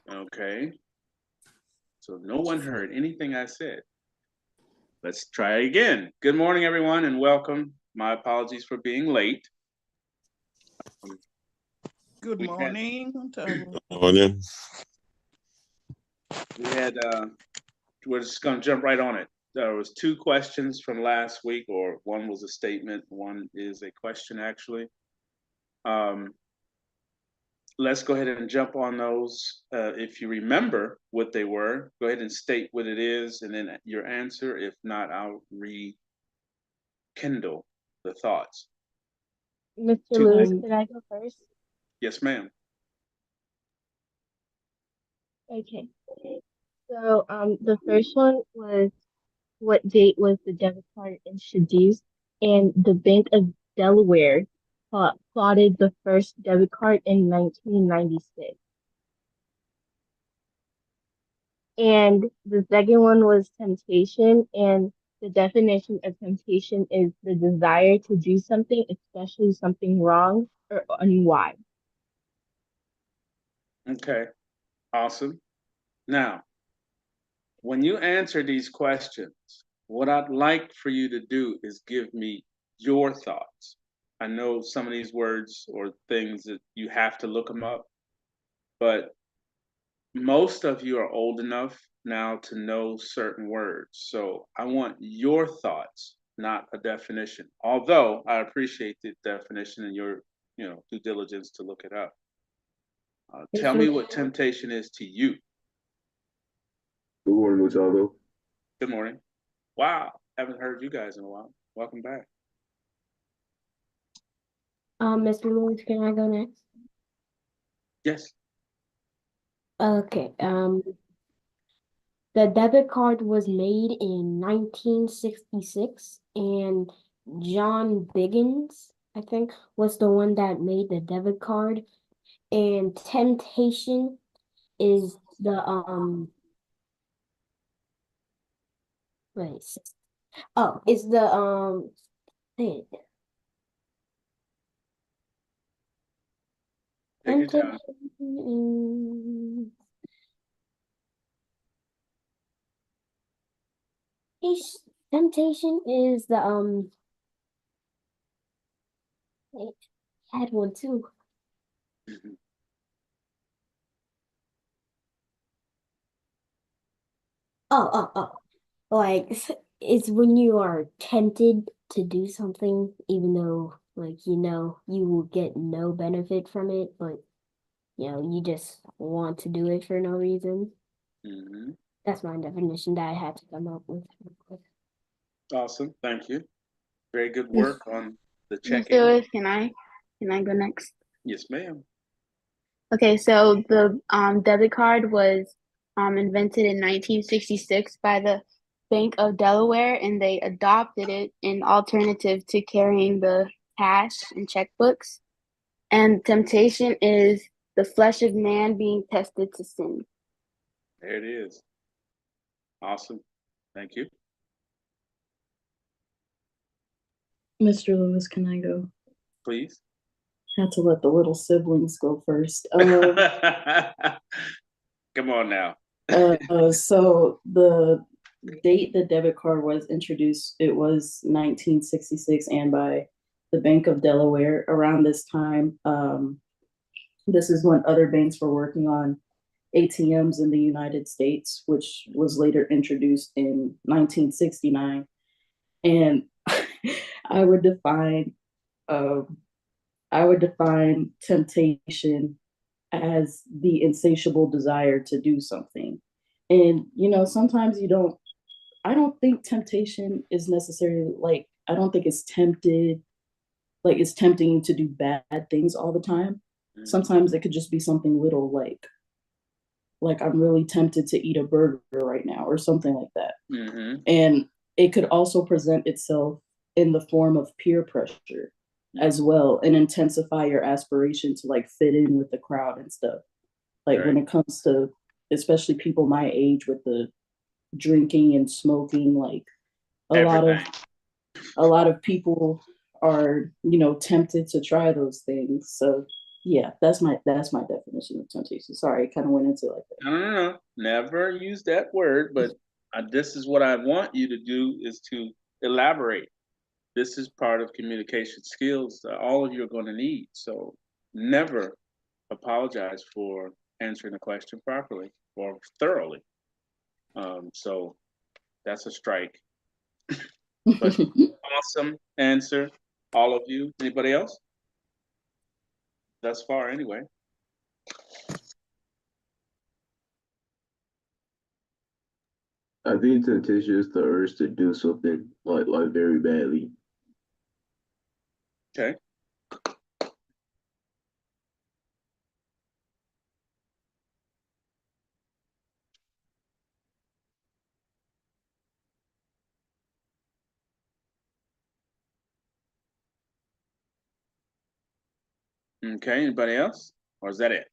Okay. So no one heard anything I said. Let's try again. Good morning, everyone, and welcome. My apologies for being late. Good morning. Morning. We're just going to jump right on it. There was 2 questions from last week, or one was a statement, one is a question, actually. Let's go ahead and jump on those. If you remember what they were, go ahead and state what it is and then your answer. If not, I'll rekindle the thoughts. Mr. Lewis, could I go first? Yes, ma'am. Okay. So the first one was, what date was the debit card introduced? And the Bank of Delaware plotted the first debit card in 1996. And the second one was temptation, and the definition of temptation is the desire to do something, especially something wrong or unwise. Okay, awesome. Now, when you answer these questions, what I'd like for you to do is give me your thoughts. I know some of these words or things that you have to look them up, but most of you are old enough now to know certain words. So I want your thoughts, not a definition. Although I appreciate the definition and your, due diligence to look it up. Tell me what temptation is to you. Good morning, Machado. Good morning. Wow, haven't heard you guys in a while. Welcome back. Mr. Lewis, can I go next? Yes. Okay. The debit card was made in 1966, and John Biggins, I think, was the one that made the debit card. And temptation is the is the thing. Take your time. Temptation is the I had one too. Like it's when you are tempted to do something, even though you will get no benefit from it, but you just want to do it for no reason. Mm-hmm. That's my definition that I had to come up with. Awesome, thank you. Very good work on the check-in. Mr. Lewis, can I go next? Yes, ma'am. Okay, so the debit card was invented in 1966 by the Bank of Delaware, and they adopted it in alternative to carrying the cash and checkbooks. And temptation is the flesh of man being tested to sin. There it is. Awesome. Thank you. Mr. Lewis, can I go? Please. Had to let the little siblings go first. Come on now. So the date the debit card was introduced, it was 1966 and by the Bank of Delaware. Around this time, this is when other banks were working on ATMs in the United States, which was later introduced in 1969. And I would define um, I would define temptation as the insatiable desire to do something. And sometimes I don't think temptation is necessarily like I don't think it's tempted like it's tempting you to do bad things all the time. Sometimes it could just be something little like I'm really tempted to eat a burger right now or something like that. Mm-hmm. And it could also present itself in the form of peer pressure as well and intensify your aspiration to like fit in with the crowd and stuff. Like when it comes to especially people my age with the drinking and smoking, like a lot of people are, tempted to try those things. So yeah, that's my definition of temptation. Sorry, I kind of went into it like that. No. Never use that word, but this is what I want you to do is to elaborate. This is part of communication skills that all of you are going to need. So never apologize for answering the question properly or thoroughly. So that's a strike. But awesome answer, all of you. Anybody else? Thus far, anyway. I think temptation is the urge to do something like very badly. Okay. Okay, anybody else? Or is that it?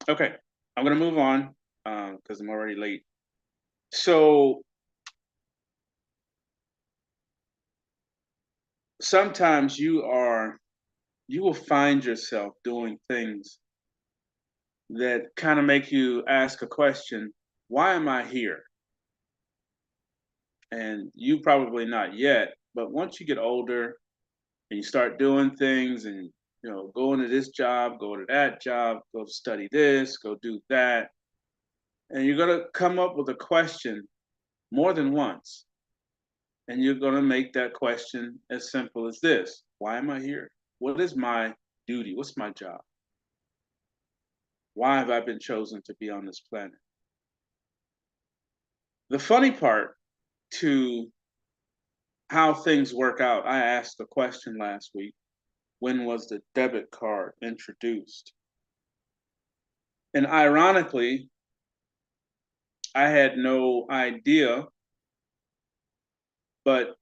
Okay, I'm gonna move on because I'm already late. So sometimes you will find yourself doing things that kind of make you ask a question, why am I here? And you probably not yet, but once you get older and you start doing things and going to this job, go to that job, go study this, go do that, and you're gonna come up with a question more than once. And you're gonna make that question as simple as this: why am I here? What is my duty? What's my job? Why have I been chosen to be on this planet? The funny part to how things work out, I asked a question last week: when was the debit card introduced? And ironically, I had no idea, but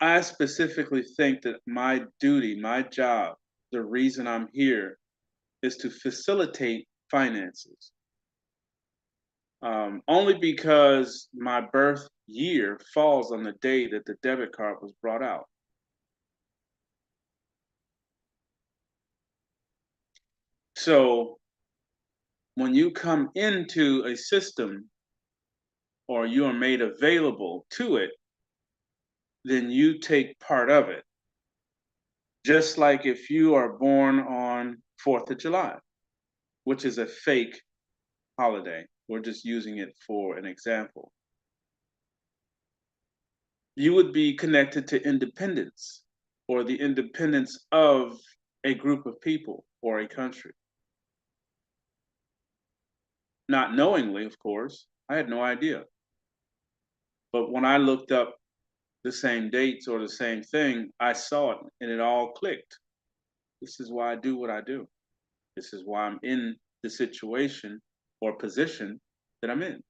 I specifically think that my duty, my job, the reason I'm here is to facilitate finances. Only because my birth year falls on the day that the debit card was brought out. So when you come into a system or you are made available to it, then you take part of it. Just like if you are born on 4th of July, which is a fake holiday. We're just using it for an example. You would be connected to independence or the independence of a group of people or a country. Not knowingly, of course, I had no idea. But when I looked up the same dates or the same thing, I saw it and it all clicked. This is why I do what I do. This is why I'm in the situation or position that I'm in.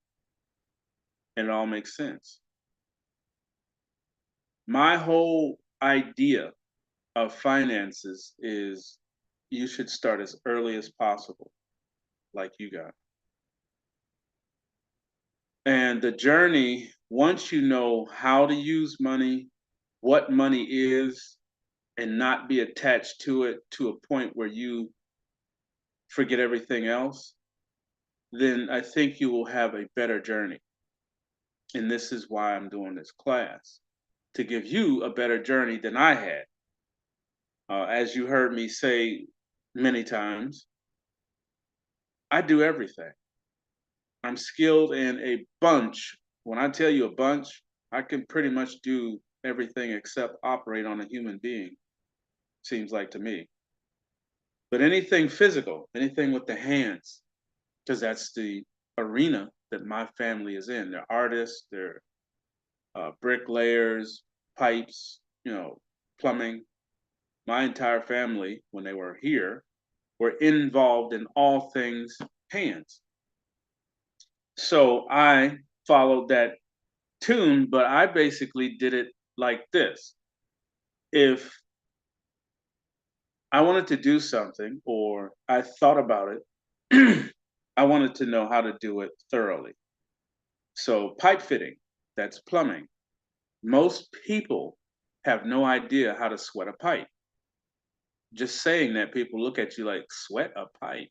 And it all makes sense. My whole idea of finances is you should start as early as possible, like you got. And the journey, once you know how to use money, what money is and not be attached to it to a point where you forget everything else, then I think you will have a better journey. And this is why I'm doing this class, to give you a better journey than I had. As you heard me say many times, I do everything. I'm skilled in a bunch. When I tell you a bunch, I can pretty much do everything except operate on a human being, seems like to me. But anything physical, anything with the hands, because that's the arena that my family is in. They're artists, they're bricklayers, pipes, plumbing. My entire family, when they were here, were involved in all things hands. So I followed that tune, but I basically did it like this. If I wanted to do something or I thought about it, I wanted to know how to do it thoroughly. So pipe fitting, that's plumbing. Most people have no idea how to sweat a pipe. Just saying that, people look at you like, sweat a pipe?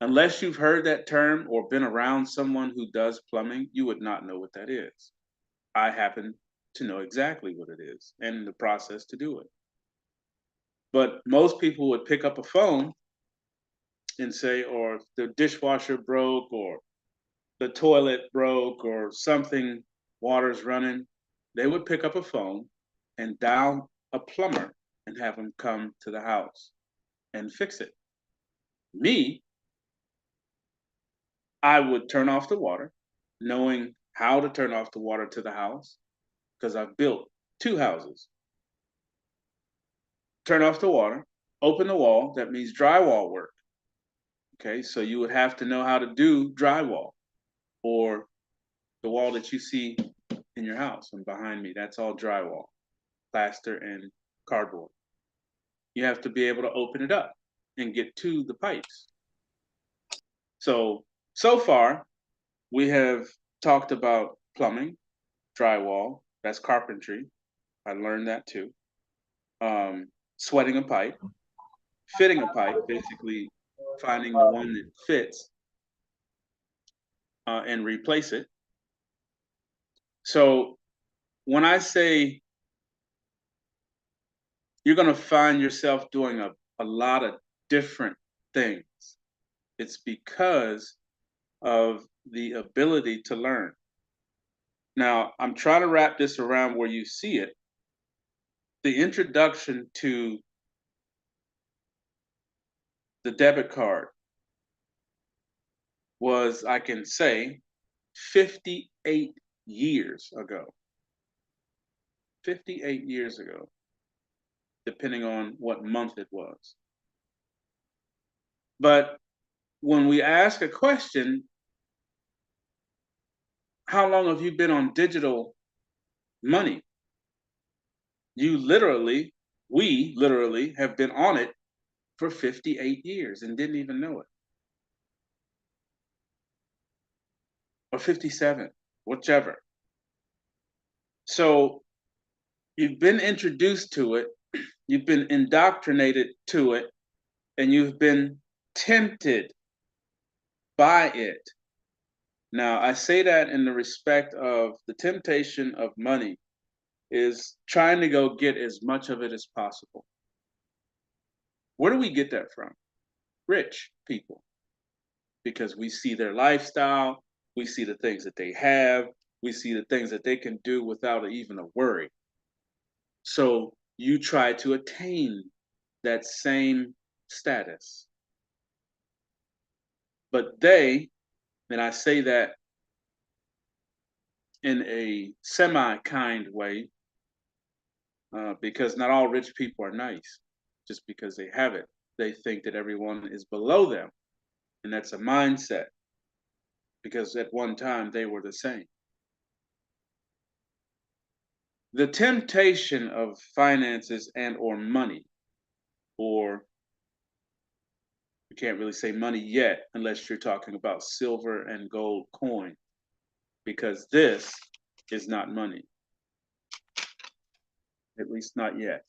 Unless you've heard that term or been around someone who does plumbing, you would not know what that is. I happen to know exactly what it is and the process to do it. But most people would pick up a phone and say, or the dishwasher broke, or the toilet broke, or something, water's running. They would pick up a phone and dial a plumber and have him come to the house and fix it. Me, I would turn off the water, knowing how to turn off the water to the house, because I've built 2 houses. Turn off the water, open the wall, that means drywall work. Okay, so you would have to know how to do drywall, or the wall that you see in your house and behind me, that's all drywall, plaster and cardboard. You have to be able to open it up and get to the pipes. So far, we have talked about plumbing, drywall, that's carpentry. I learned that too. Sweating a pipe, fitting a pipe, basically finding the one that fits and replace it. So when I say you're going to find yourself doing a lot of different things, it's because of the ability to learn. Now, I'm trying to wrap this around where you see it. The introduction to the debit card was, I can say, 58 years ago. 58 years ago, depending on what month it was. But when we ask a question, how long have you been on digital money? We literally have been on it for 58 years and didn't even know it. Or 57, whichever. So you've been introduced to it, you've been indoctrinated to it, and you've been tempted by it. Now, I say that in the respect of the temptation of money is trying to go get as much of it as possible. Where do we get that from? Rich people. Because we see their lifestyle, we see the things that they have, we see the things that they can do without even a worry. So you try to attain that same status. But they, and I say that in a semi-kind way, because not all rich people are nice. Just because they have it, they think that everyone is below them. And that's a mindset, because at one time they were the same. The temptation of finances and or money, or you can't really say money yet unless you're talking about silver and gold coin, because this is not money. at least not yet.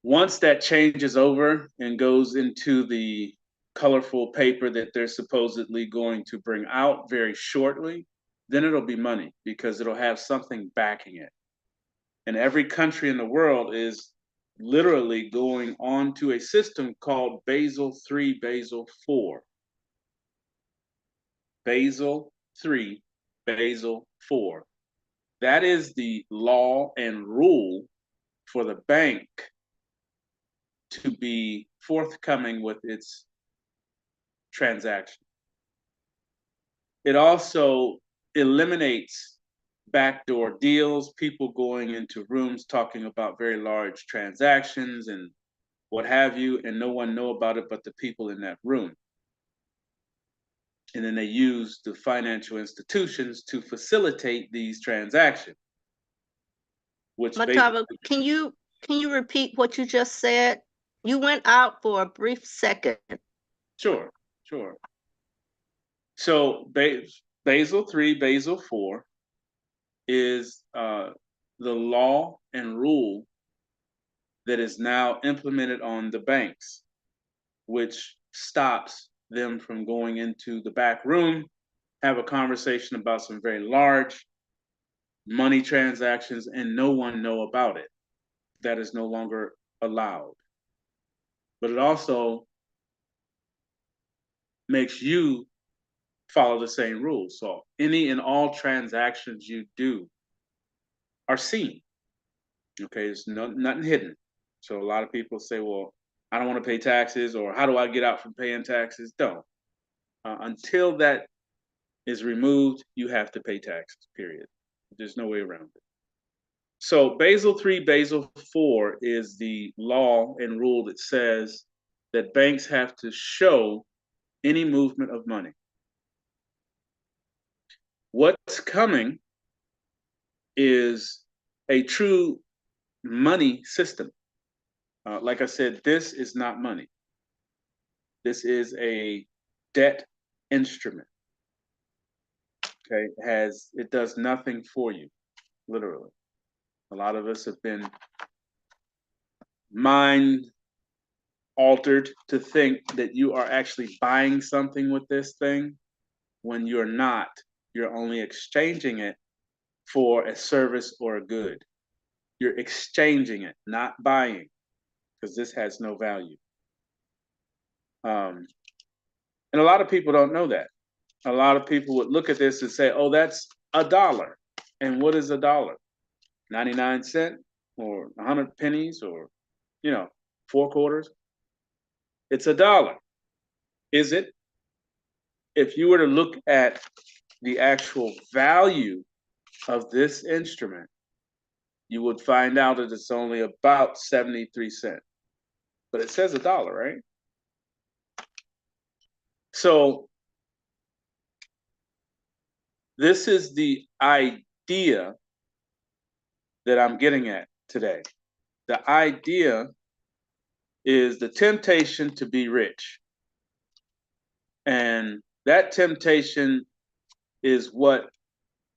Once that changes over and goes into the colorful paper that they're supposedly going to bring out very shortly, then it'll be money because it'll have something backing it. And every country in the world is literally going on to a system called Basel III, Basel IV. Basel III, Basel IV. That is the law and rule for the bank to be forthcoming with its transaction. It also eliminates backdoor deals, people going into rooms talking about very large transactions and what have you, and no one know about it but the people in that room. And then they use the financial institutions to facilitate these transactions. Which Matava, can you repeat what you just said? You went out for a brief second. Sure. So Basel III, Basel IV is the law and rule that is now implemented on the banks, which stops them from going into the back room, have a conversation about some very large money transactions, and no one know about it. That is no longer allowed. But it also makes you follow the same rules. So any and all transactions you do are seen. Okay, there's nothing hidden. So a lot of people say, well, I don't want to pay taxes, or how do I get out from paying taxes? Don't. Until that is removed, you have to pay taxes, period. There's no way around it. So Basel III, Basel IV is the law and rule that says that banks have to show any movement of money. What's coming is a true money system. Like I said, this is not money. This is a debt instrument. Okay, it does nothing for you, literally. A lot of us have been mind altered to think that you are actually buying something with this thing when you're not. You're only exchanging it for a service or a good. You're exchanging it, not buying, because this has no value. And a lot of people don't know that. A lot of people would look at this and say, oh, that's $1. And what is $1? 99 cents or 100 pennies or, 4 quarters? It's $1. Is it? If you were to look at the actual value of this instrument, you would find out that it's only about 73 cents. But it says $1, right? So this is the idea that I'm getting at today. The idea is the temptation to be rich. And that temptation is what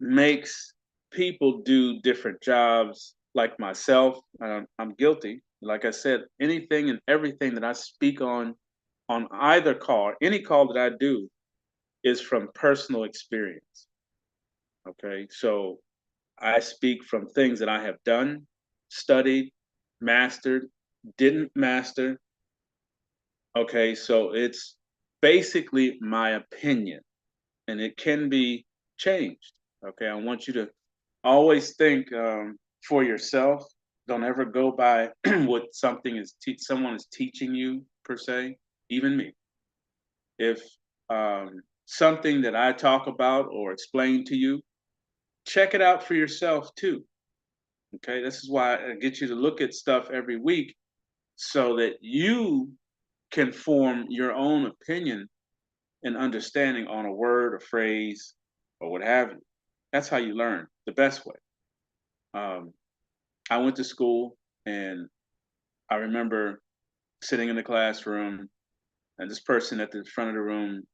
makes people do different jobs, like myself. I'm guilty. Like I said, anything and everything that I speak on either call, any call that I do, is from personal experience. Okay, so I speak from things that I have done, studied, mastered, didn't master. Okay, so it's basically my opinion, and it can be changed. Okay, I want you to always think for yourself. Don't ever go by what someone is teaching you, per se, even me. If something that I talk about or explain to you, check it out for yourself too. Okay, this is why I get you to look at stuff every week so that you can form your own opinion and understanding on a word or phrase or what have you. That's how you learn the best way. I went to school, and I remember sitting in the classroom and this person at the front of the room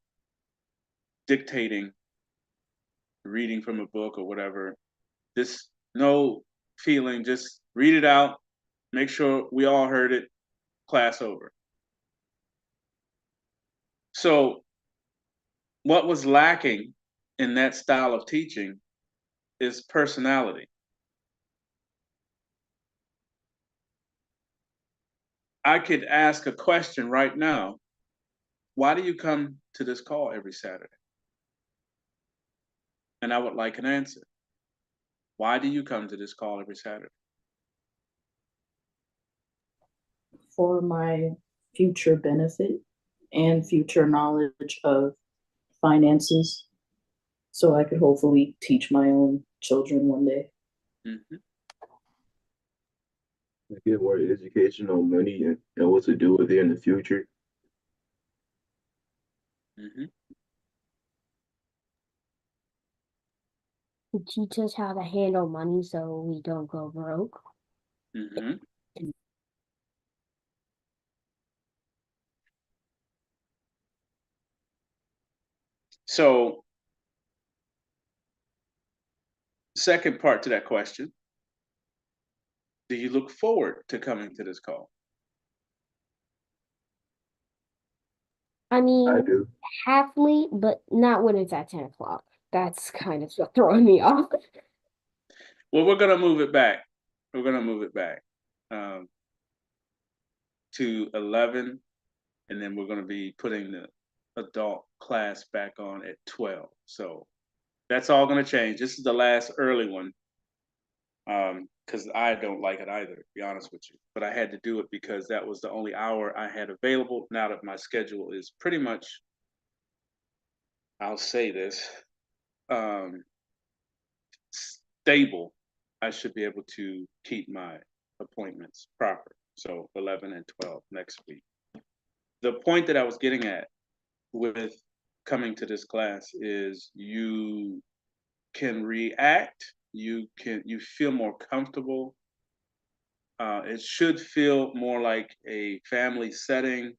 dictating, reading from a book or whatever. No feeling, just read it out, make sure we all heard it, class over. So what was lacking in that style of teaching is personality. I could ask a question right now. Why do you come to this call every Saturday? And I would like an answer. Why do you come to this call every Saturday? For my future benefit and future knowledge of finances, so I could hopefully teach my own children one day. Mhm. Get more education on money and what to do with it in the future. Mhm. To teach us how to handle money so we don't go broke. Mhm. So, second part to that question, do you look forward to coming to this call? I I mean, do. halfly, but not when it's at 10 o'clock. That's kind of throwing me off. Well, we're gonna move it back. We're gonna move it back to 11, and then we're gonna be putting the adult class back on at 12. So that's all gonna change. This is the last early one, because I don't like it either, to be honest with you. But I had to do it because that was the only hour I had available. Now that my schedule is pretty much, I'll say this, stable, I should be able to keep my appointments proper. So 11 and 12 next week. The point that I was getting at with coming to this class is you can react, you feel more comfortable. It should feel more like a family setting,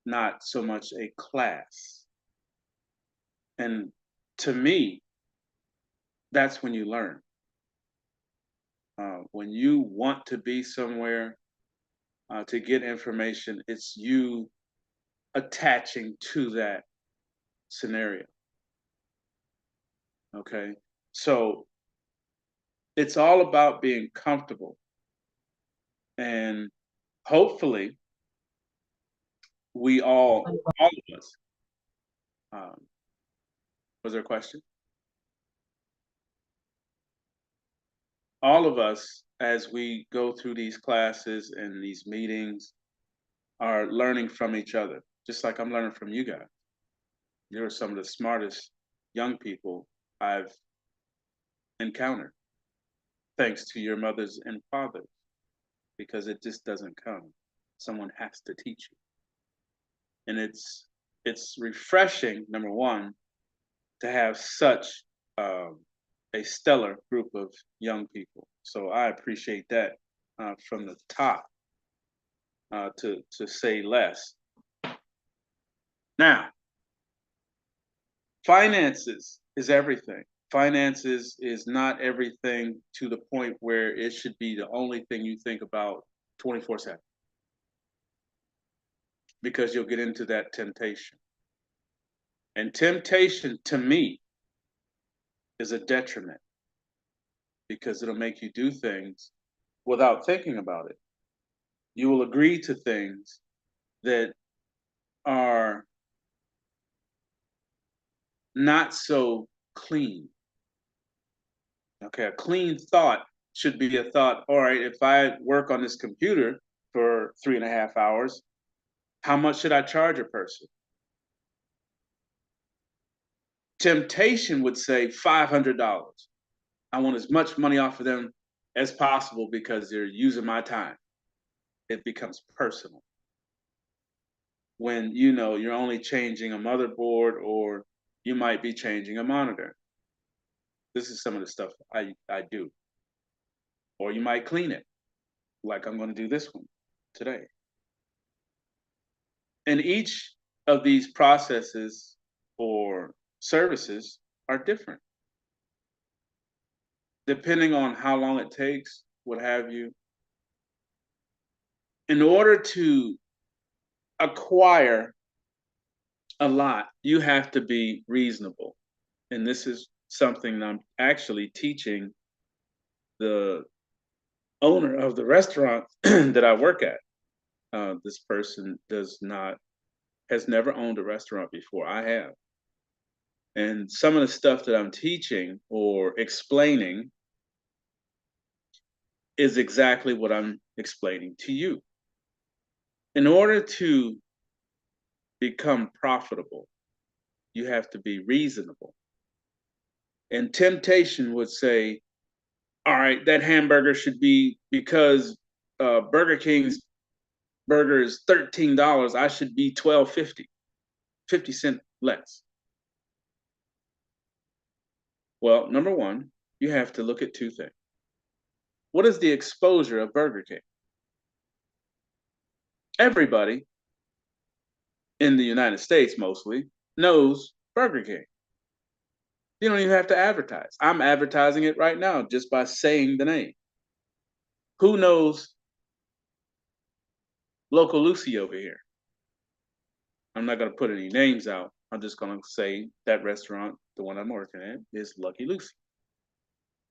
not so much a class. And to me, that's when you learn. When you want to be somewhere to get information, it's you attaching to that scenario. Okay. So it's all about being comfortable. And hopefully, we all of us, was there a question? All of us, as we go through these classes and these meetings, are learning from each other, just like I'm learning from you guys. You're some of the smartest young people I've encountered, thanks to your mothers and fathers, because it just doesn't come. Someone has to teach you. And it's refreshing, number one, to have such a stellar group of young people. So I appreciate that from the top, to say less. Now, finances is everything. Finances is not everything to the point where it should be the only thing you think about 24/7, because you'll get into that temptation. And temptation, to me, is a detriment, because it'll make you do things without thinking about it. You will agree to things that are not so clean. Okay, a clean thought should be a thought, all right, if I work on this computer for 3.5 hours, how much should I charge a person? Temptation would say $500. I want as much money off of them as possible because they're using my time. It becomes personal. When you know you're only changing a motherboard, or you might be changing a monitor. This is some of the stuff I do. Or you might clean it, like I'm going to do this one today. And each of these processes or services are different. Depending on how long it takes, what have you. In order to acquire a lot, you have to be reasonable. And this is something I'm actually teaching the owner of the restaurant that I work at. This person has never owned a restaurant before. I have. And some of the stuff that I'm teaching or explaining is exactly what I'm explaining to you. In order to become profitable, you have to be reasonable. And temptation would say, all right, that hamburger should be, because Burger King's burger is $13, I should be $12.50, 50 cents less. Well, number one, you have to look at two things. What is the exposure of Burger King? Everybody in the United States mostly knows Burger King. You don't even have to advertise. I'm advertising it right now just by saying the name. Who knows Local Lucy over here? I'm not going to put any names out. I'm just going to say that restaurant, the one I'm working at, is Lucky Lucy.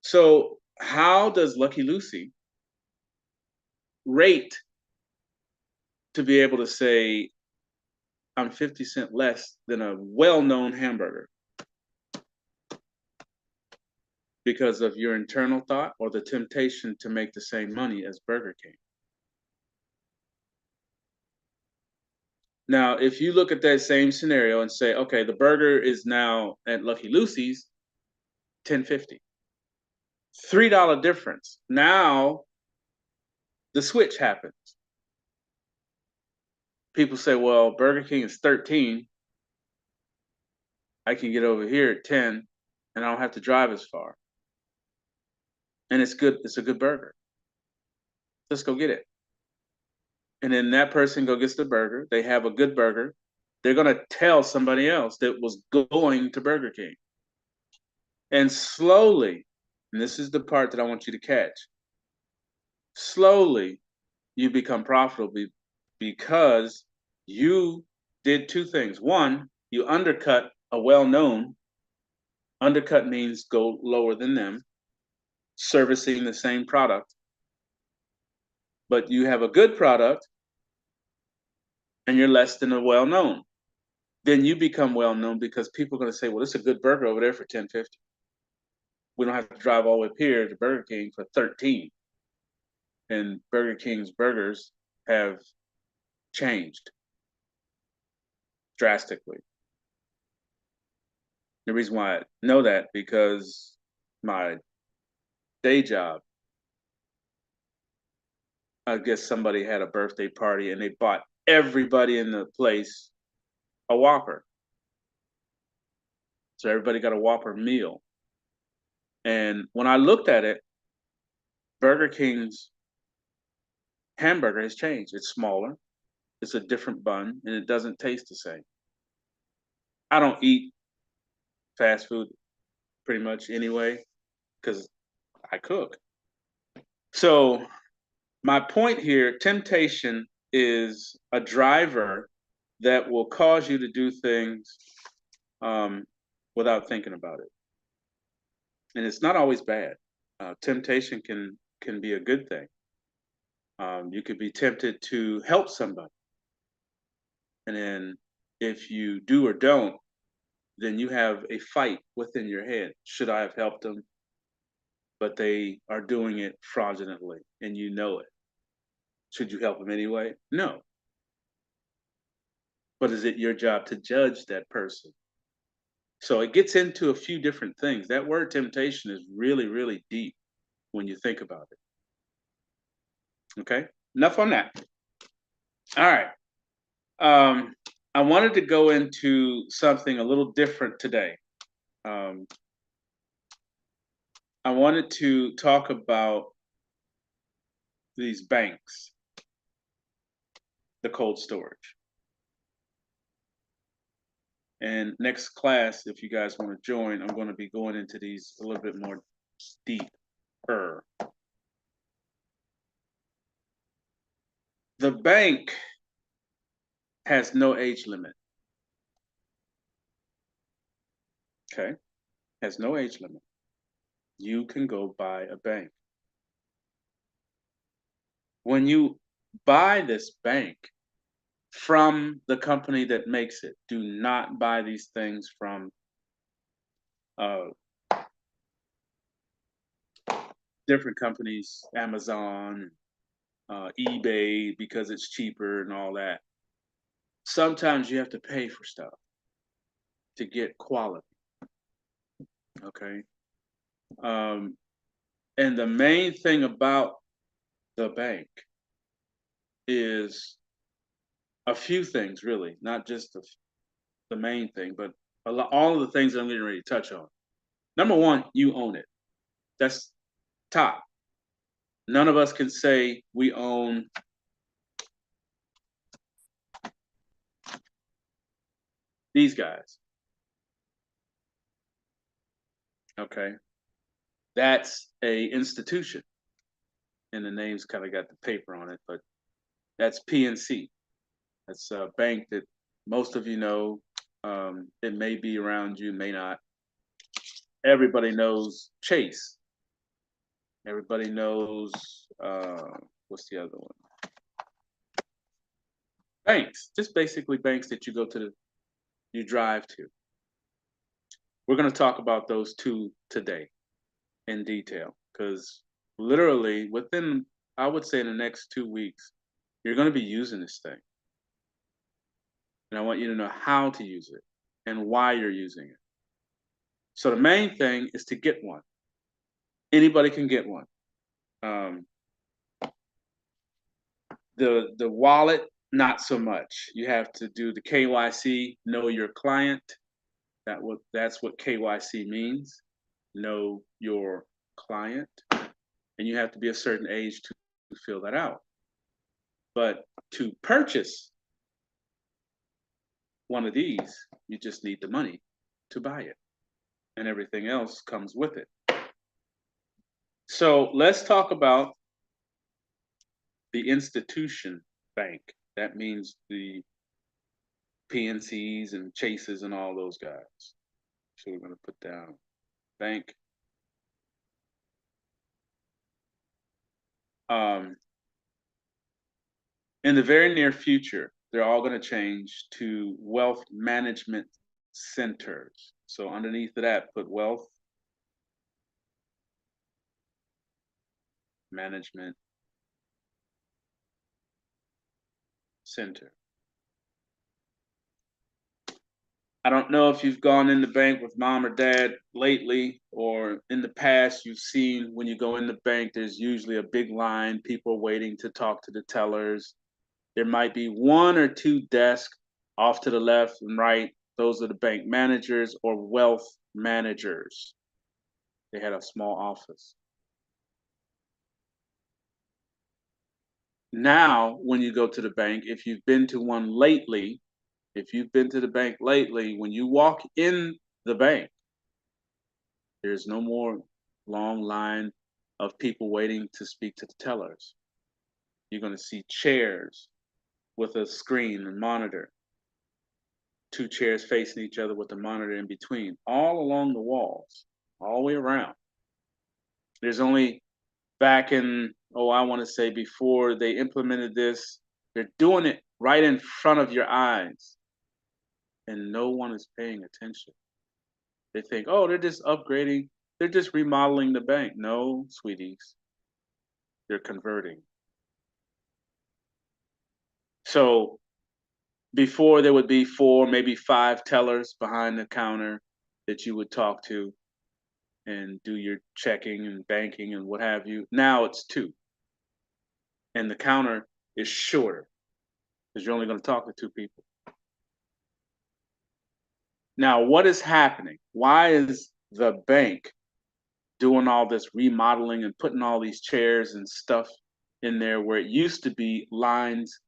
So how does Lucky Lucy rate to be able to say I'm 50 cents less than a well-known hamburger? Because of your internal thought or the temptation to make the same money as Burger King. Now, if you look at that same scenario and say, okay, the burger is now at Lucky Lucy's $10.50. $3 difference. Now the switch happens. People say, well, Burger King is 13. I can get over here at 10 and I don't have to drive as far. And it's good, it's a good burger. Let's go get it. And then that person go gets the burger. They have a good burger. They're gonna tell somebody else that was going to Burger King. And slowly, and this is the part that I want you to catch, slowly you become profitable because you did two things. One, you undercut a well-known. Undercut means go lower than them, servicing the same product. But you have a good product and you're less than a well-known. Then you become well-known because people are going to say, well, it's a good burger over there for $10.50. We don't have to drive all the way up here to Burger King for 13. And Burger King's burgers have changed drastically. The reason why I know that, because my day job, I guess somebody had a birthday party and they bought everybody in the place a Whopper. So everybody got a Whopper meal. And when I looked at it, Burger King's hamburger has changed. It's smaller, it's a different bun, and it doesn't taste the same. I don't eat fast food pretty much anyway, because I cook. So my point here, temptation is a driver that will cause you to do things without thinking about it. And it's not always bad. Temptation can be a good thing. You could be tempted to help somebody. And then if you do or don't, then you have a fight within your head. Should I have helped them? But they are doing it fraudulently and you know it. Should you help them anyway? No. But is it your job to judge that person? So it gets into a few different things. That word temptation is really, really deep when you think about it. Okay, enough on that. All right. I wanted to go into something a little different today. I wanted to talk about these banks, the cold storage. And next class, if you guys want to join, I'm going to be going into these a little bit more deeper. The bank has no age limit. Okay, has no age limit. You can go buy a bank. When you buy this bank from the company that makes it, do not buy these things from different companies, Amazon, eBay, because it's cheaper and all that. Sometimes you have to pay for stuff to get quality. Okay. And the main thing about the bank is a few things, really, not just the main thing, but all of the things that I'm getting ready to touch on. Number one, you own it. That's top. None of us can say we own these guys. Okay. That's a institution. And the name's kind of got the paper on it, but that's PNC. That's a bank that most of you know. It may be around you, may not. Everybody knows Chase. Everybody knows, what's the other one? Banks, just basically banks that you go to, you drive to. We're going to talk about those two today in detail, because literally within, I would say in the next 2 weeks, you're going to be using this thing. And I want you to know how to use it and why you're using it. So the main thing is to get one. Anybody can get one. The wallet, not so much. You have to do the KYC, know your client. That's what KYC means. Know your client. And you have to be a certain age to fill that out. But to purchase one of these, you just need the money to buy it. And everything else comes with it. So let's talk about the institution bank. That means the PNCs and Chases and all those guys. So we're going to put down bank. In the very near future, they're all going to change to wealth management centers. So underneath of that, put wealth management center. I don't know if you've gone in the bank with mom or dad lately, or in the past you've seen when you go in the bank, there's usually a big line, people waiting to talk to the tellers. There might be 1 or 2 desks off to the left and right. Those are the bank managers or wealth managers. They had a small office. Now, when you go to the bank, if you've been to one lately, when you walk in the bank, there's no more long line of people waiting to speak to the tellers. You're going to see chairs with a screen and monitor, 2 chairs facing each other with a monitor in between, all along the walls, all the way around. There's only back in, I want to say before they implemented this, they're doing it right in front of your eyes. And no one is paying attention. They think, they're just upgrading. They're just remodeling the bank. No, sweeties. They're converting. So before there would be 4, maybe 5 tellers behind the counter that you would talk to and do your checking and banking and what have you. Now it's 2. And the counter is shorter because you're only going to talk to 2 people. Now, what is happening? Why is the bank doing all this remodeling and putting all these chairs and stuff in there where it used to be lines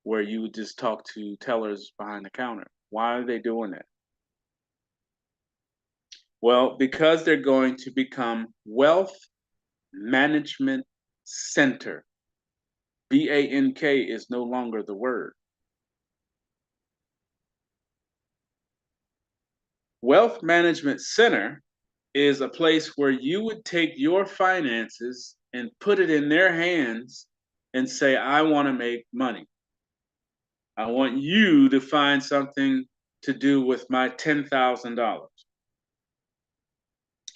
where you would just talk to tellers behind the counter? Why are they doing that? Well, because they're going to become wealth management center BANK is no longer the word. Wealth Management Center is a place where you would take your finances and put it in their hands and say, I want to make money. I want you to find something to do with my $10,000.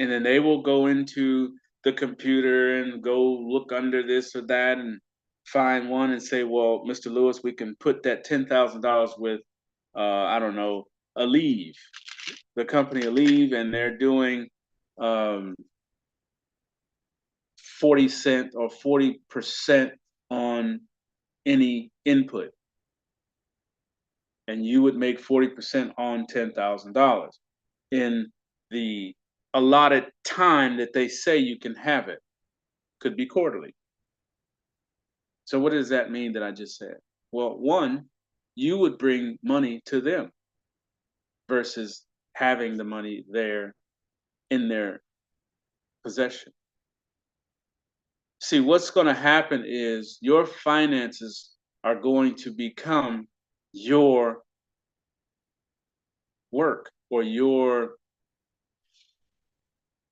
And then they will go into the computer and go look under this or that and find one and say, well, Mr. Lewis, we can put that $10,000 with, I don't know, Aleve, the company Aleve, and they're doing 40% or 40% on any input. And you would make 40% on $10,000 in the allotted time that they say you can have it. Could be quarterly. So what does that mean that I just said? Well, one, you would bring money to them versus having the money there in their possession. See, what's going to happen is your finances are going to become your work, or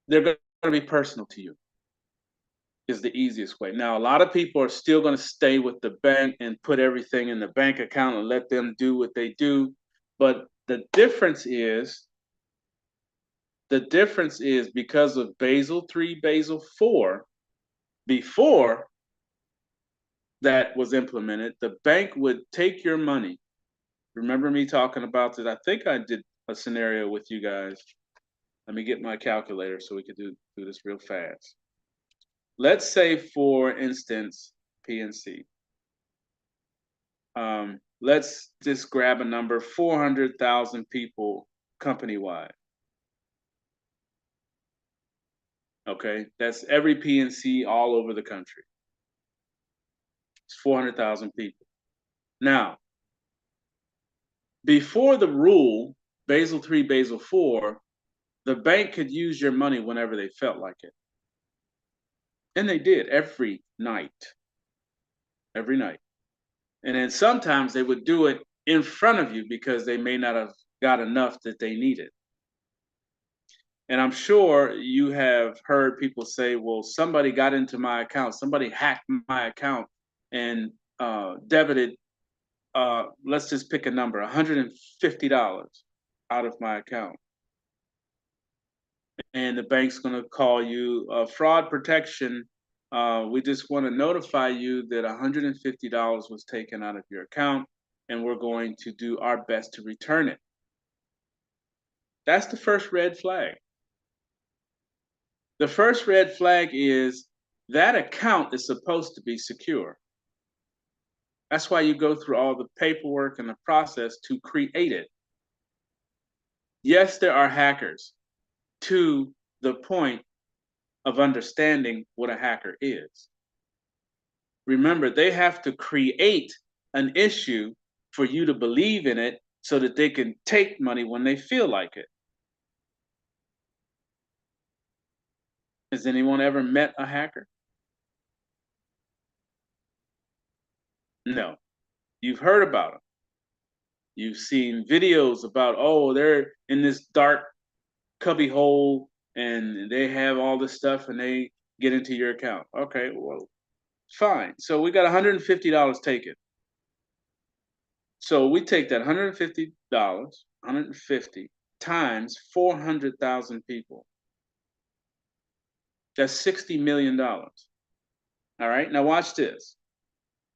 they're going to be personal to you, is the easiest way. Now, a lot of people are still going to stay with the bank and put everything in the bank account and let them do what they do. But the difference is because of Basel III, Basel IV, before that was implemented, the bank would take your money. Remember me talking about this? I think I did a scenario with you guys. Let me get my calculator so we could do this real fast. Let's say, for instance, PNC. Let's just grab a number, 400,000 people company-wide. Okay, that's every PNC all over the country. It's 400,000 people. Now, before the rule, Basel III, Basel IV, the bank could use your money whenever they felt like it. And they did every night. Every night. And then sometimes they would do it in front of you because they may not have got enough that they needed. And I'm sure you have heard people say, well, somebody got into my account, somebody hacked my account and debited, let's just pick a number, $150 out of my account. And the bank's going to call you fraud protection. We just want to notify you that $150 was taken out of your account, and we're going to do our best to return it. That's the first red flag. The first red flag is that account is supposed to be secure. That's why you go through all the paperwork and the process to create it. Yes, there are hackers, to the point of understanding what a hacker is. Remember, they have to create an issue for you to believe in it so that they can take money when they feel like it. Has anyone ever met a hacker? No. You've heard about them. You've seen videos about, oh, they're in this dark cubby hole and they have all this stuff and they get into your account. Okay, well, fine. So we got $150 taken. So we take that $150, 150 times 400,000 people. That's $60 million. All right, now watch this.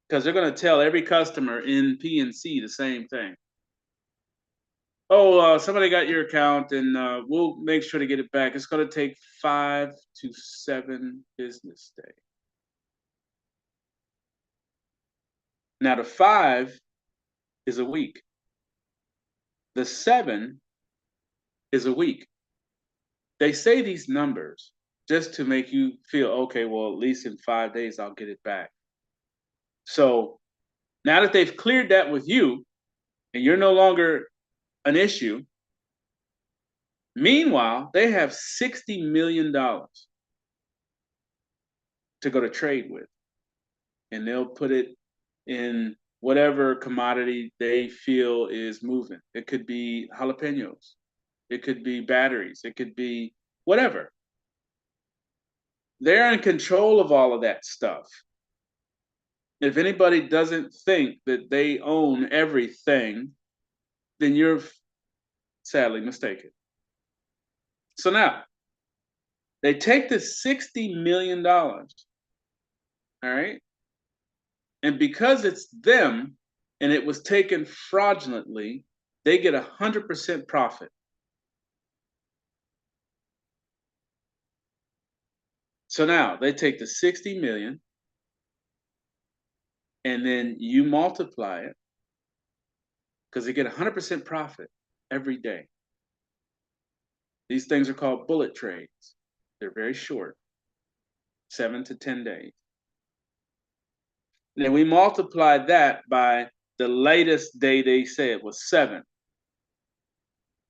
Because they're going to tell every customer in PNC the same thing. Oh, somebody got your account and we'll make sure to get it back. It's going to take 5 to 7 business days. Now, the 5 is a week. The 7 is a week. They say these numbers just to make you feel, okay, well, at least in 5 days, I'll get it back. So now that they've cleared that with you and you're no longer an issue, meanwhile, they have $60 million to go to trade with. And they'll put it in whatever commodity they feel is moving. It could be jalapenos. It could be batteries. It could be whatever. They're in control of all of that stuff. If anybody doesn't think that they own everything, then you're sadly mistaken. So now, they take this $60 million, all right? And because it's them and it was taken fraudulently, they get 100% profit. So now they take the 60 million and then you multiply it because they get 100% profit every day. These things are called bullet trades. They're very short, 7 to 10 days. And then we multiply that by the latest day they said was 7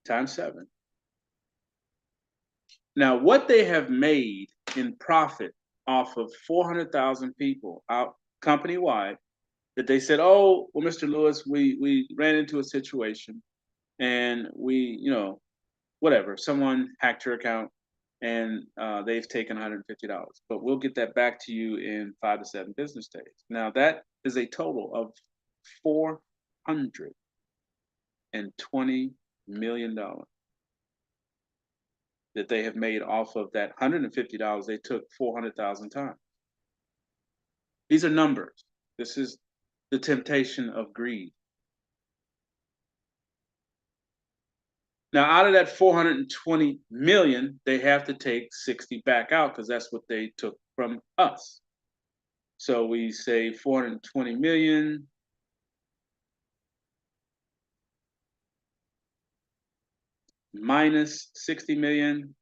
times 7. Now, what they have made in profit off of 400,000 people out company-wide, that they said, oh, well, Mr. Lewis, we ran into a situation and we, you know, whatever, someone hacked your account and they've taken $150, but we'll get that back to you in 5 to 7 business days. Now that is a total of $420 million that they have made off of that $150 they took 400,000 times. These are numbers. This is the temptation of greed. Now, out of that 420 million, they have to take 60 back out because that's what they took from us. So we say 420 million minus 60 million.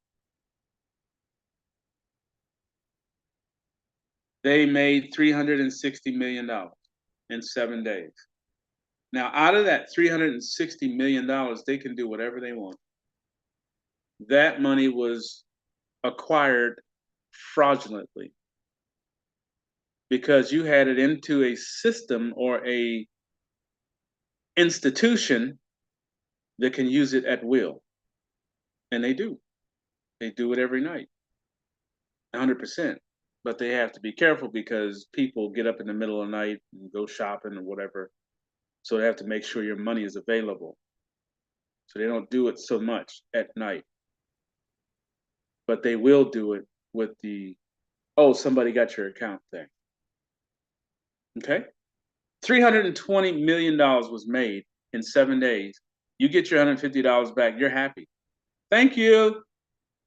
They made $360 million in 7 days. Now, out of that $360 million, they can do whatever they want. That money was acquired fraudulently because you had it into a system or a institution that can use it at will. And they do. They do it every night, 100%. But they have to be careful because people get up in the middle of the night and go shopping or whatever. So they have to make sure your money is available. So they don't do it so much at night. But they will do it with the, oh, somebody got your account thing. Okay? $320 million was made in 7 days. You get your $150 back, you're happy. Thank you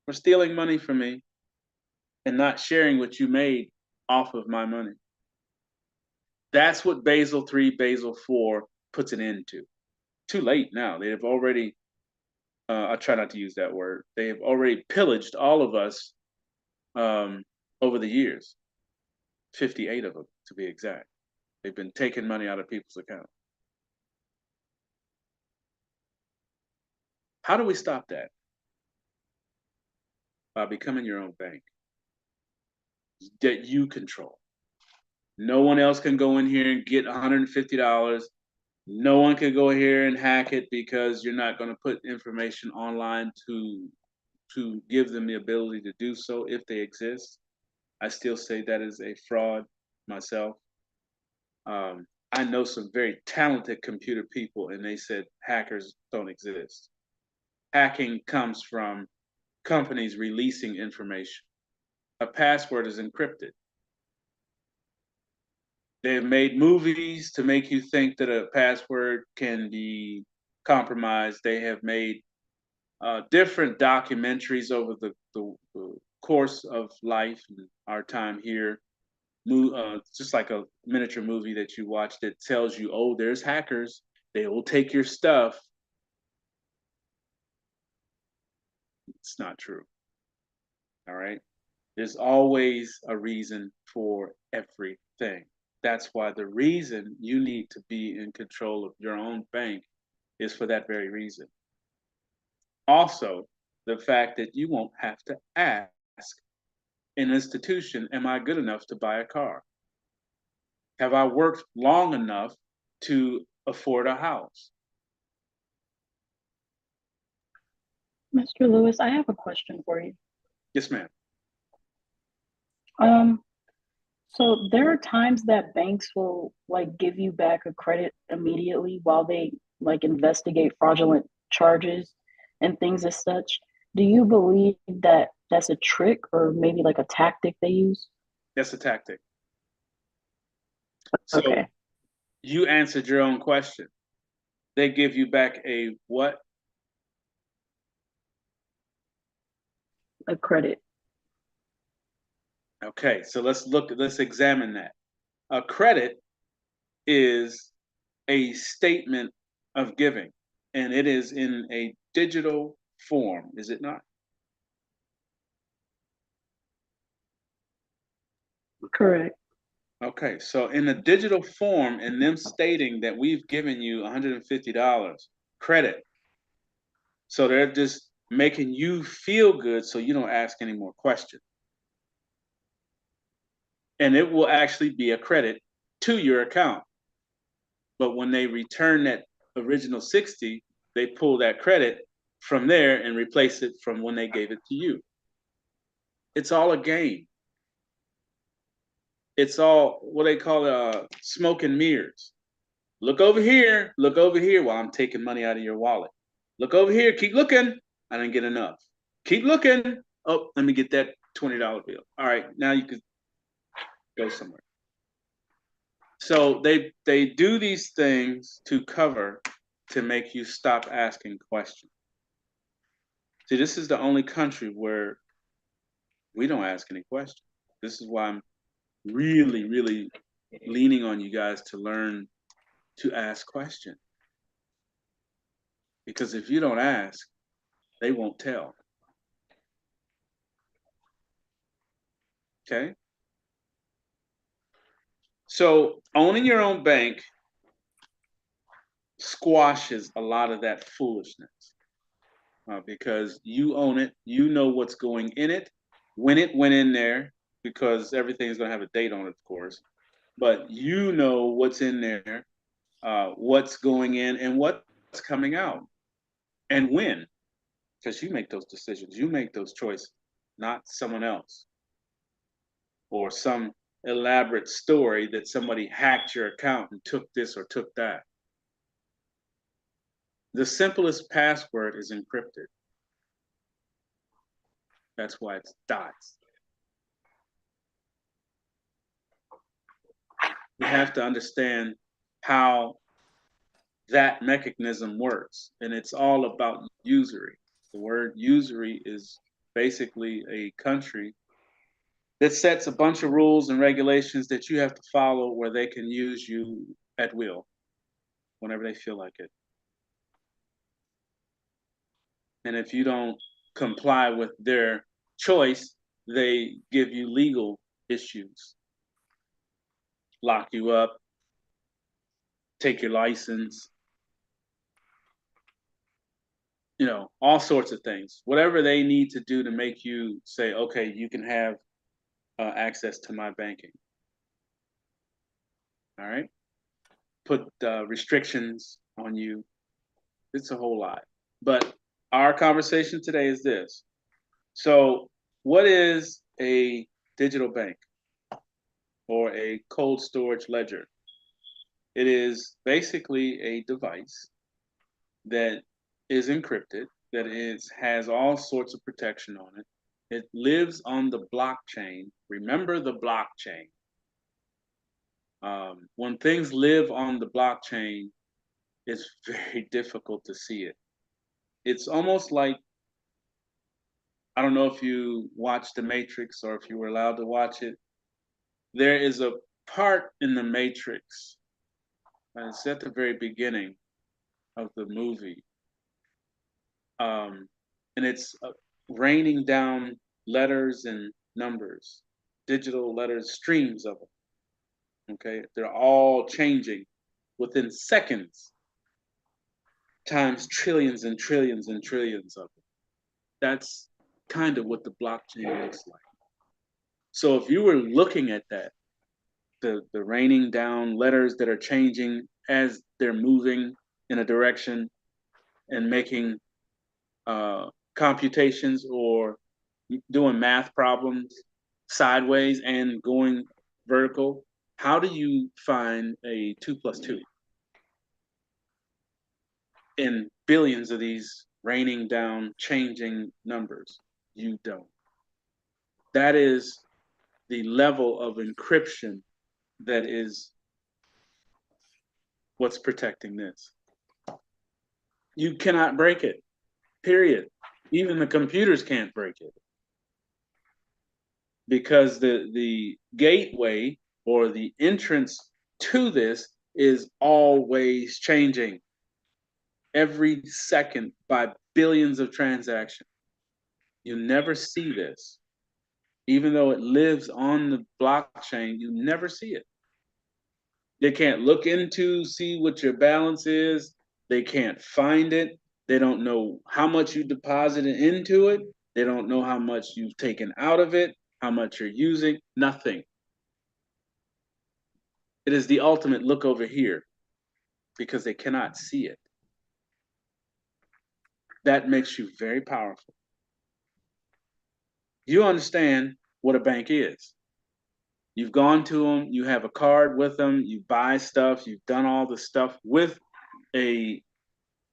for stealing money from me and not sharing what you made off of my money. That's what Basel III, Basel IV puts an end to. Too late now. They have already, I try not to use that word. They have already pillaged all of us over the years. 58 of them, to be exact. They've been taking money out of people's accounts. How do we stop that? By becoming your own bank that you control. No one else can go in here and get $150. No one can go here and hack it because you're not going to put information online to give them the ability to do so if they exist. I still say that is a fraud myself. I know some very talented computer people and they said hackers don't exist. Hacking comes from companies releasing information. A password is encrypted. They've made movies to make you think that a password can be compromised. They have made different documentaries over the course of life and our time here. Just like a miniature movie that you watch that tells you, oh, there's hackers. They will take your stuff. It's not true. All right. There's always a reason for everything. That's why the reason you need to be in control of your own bank is for that very reason. Also, the fact that you won't have to ask an institution, am I good enough to buy a car? Have I worked long enough to afford a house? Mr. Lewis, I have a question for you. Yes, ma'am. So there are times that banks will like give you back a credit immediately while they like investigate fraudulent charges and things as such. Do you believe that that's a trick or maybe like a tactic they use? That's a tactic. So Okay. you answered your own question. They give you back a what? A credit. Okay, so let's examine that. A credit is a statement of giving, and it is in a digital form, is it not? Correct. Okay, so in a digital form, and them stating that we've given you $150 credit, so they're just making you feel good so you don't ask any more questions. And it will actually be a credit to your account. But when they return that original 60, they pull that credit from there and replace it from when they gave it to you. It's all a game. It's all what they call smoke and mirrors. Look over here while I'm taking money out of your wallet. Look over here, keep looking. I didn't get enough. Keep looking. Oh, let me get that $20 bill. All right, now you could go somewhere. So they do these things to cover, to make you stop asking questions. See, this is the only country where we don't ask any questions. This is why I'm really, really leaning on you guys to learn to ask questions. Because if you don't ask, they won't tell. Okay? So owning your own bank squashes a lot of that foolishness. Because you own it, you know what's going in it, when it went in there, because everything's going to have a date on it, of course. But you know what's in there, what's going in, and what's coming out, and when, because you make those decisions, you make those choices, not someone else, or some elaborate story that somebody hacked your account and took this or took that. The simplest password is encrypted. That's why it's dots. We have to understand how that mechanism works, and it's all about usury. The word usury is basically a country that sets a bunch of rules and regulations that you have to follow, where they can use you at will whenever they feel like it. And if you don't comply with their choice, they give you legal issues, lock you up, take your license, you know, all sorts of things. Whatever they need to do to make you say, okay, you can have access to my banking. All right? Put restrictions on you. It's a whole lot. But our conversation today is this. So what is a digital bank or a cold storage ledger? It is basically a device that is encrypted, that has all sorts of protection on it. It lives on the blockchain. Remember the blockchain. When things live on the blockchain, it's very difficult to see it. It's almost like, I don't know if you watched The Matrix or if you were allowed to watch it. There is a part in The Matrix, and it's at the very beginning of the movie, and it's raining down letters and numbers, digital letters, streams of them. Okay, they're all changing within seconds, times trillions and trillions and trillions of them. That's kind of what the blockchain looks like. So if you were looking at that, the raining down letters that are changing as they're moving in a direction and making computations or doing math problems sideways and going vertical. How do you find a 2 + 2 in billions of these raining down, changing numbers? You don't. That is the level of encryption that is what's protecting this. You cannot break it, period. Even the computers can't break it. Because the gateway or the entrance to this is always changing every second by billions of transactions. You never see this. Even though it lives on the blockchain, you never see it. They can't look into, see what your balance is. They can't find it. They don't know how much you deposited into it. They don't know how much you've taken out of it, how much you're using, nothing. It is the ultimate look over here because they cannot see it. That makes you very powerful. You understand what a bank is. You've gone to them, you have a card with them, you buy stuff, you've done all the stuff with a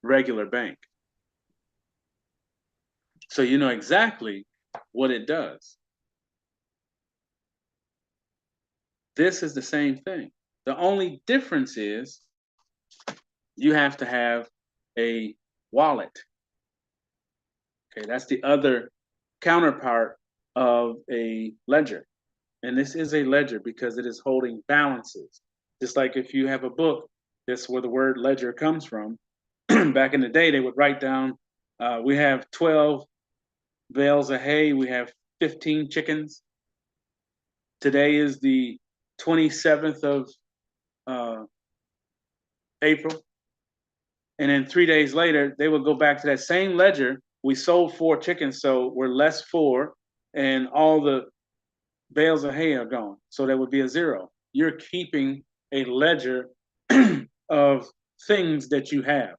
regular bank. So you know exactly what it does. This is the same thing. The only difference is you have to have a wallet. Okay, that's the other counterpart of a ledger. And this is a ledger because it is holding balances. Just like if you have a book, that's where the word ledger comes from. Back in the day, they would write down, we have 12 bales of hay, we have 15 chickens. Today is the 27th of April. And then 3 days later, they would go back to that same ledger. We sold 4 chickens, so we're less 4, and all the bales of hay are gone. So that would be a 0. You're keeping a ledger of things that you have.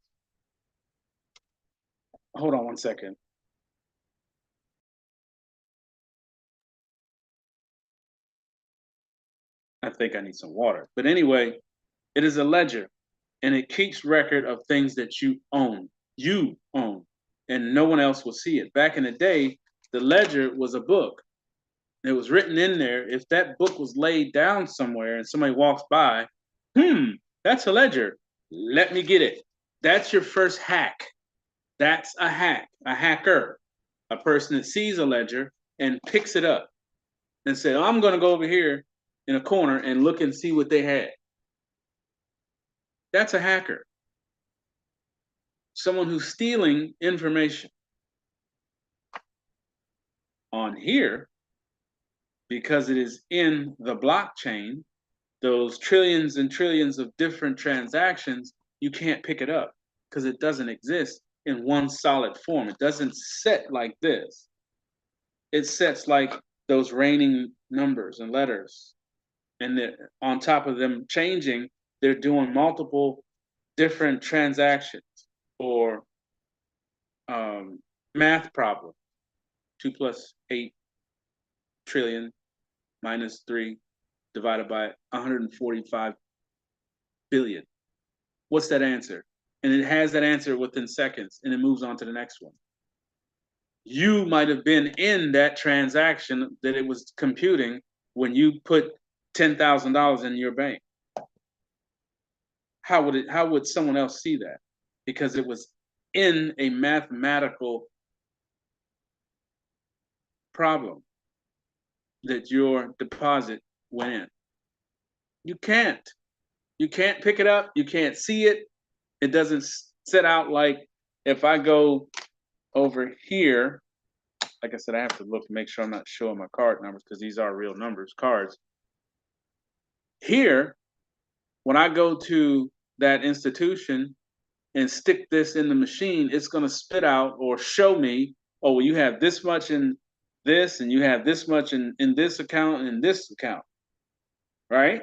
Hold on one second. I think I need some water. But anyway, it is a ledger, and it keeps record of things that you own. You own, and no one else will see it. Back in the day, the ledger was a book. It was written in there. If that book was laid down somewhere and somebody walks by, that's a ledger. Let me get it. That's your first hack. That's a hack, a hacker, a person that sees a ledger and picks it up and says, I'm going to go over here in a corner and look and see what they had. That's a hacker. Someone who's stealing information. On here, because it is in the blockchain, those trillions and trillions of different transactions, you can't pick it up because it doesn't exist in one solid form. It doesn't set like this. It sets like those raining numbers and letters. And on top of them changing, they're doing multiple different transactions or math problem. 2 + 8 trillion minus 3 divided by 145 billion. What's that answer? And it has that answer within seconds, and it moves on to the next one. You might have been in that transaction that it was computing when you put $10,000 in your bank. How would someone else see that? Because it was in a mathematical problem that your deposit went in. You can't pick it up. You can't see it. It doesn't set out like if I go over here, like I said, I have to look to make sure I'm not showing my card numbers because these are real numbers, cards. Here, when I go to that institution and stick this in the machine, it's going to spit out or show me, oh, well, you have this much in this, and you have this much in this account and in this account, right?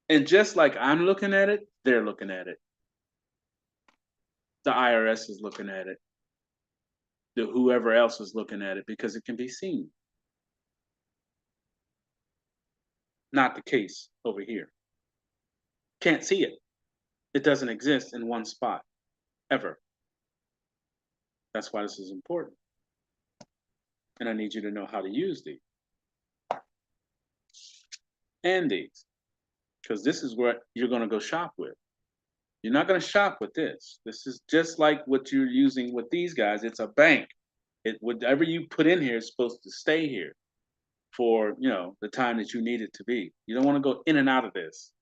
And just like I'm looking at it, they're looking at it. The IRS is looking at it. Whoever else is looking at it, because it can be seen. Not the case over here. Can't see it. It doesn't exist in one spot, ever. That's why this is important. And I need you to know how to use these. And these. Because this is what you're going to go shop with. You're not going to shop with this. This is just like what you're using with these guys. It's a bank. Whatever you put in here is supposed to stay here for, you know, the time that you need it to be. You don't want to go in and out of this.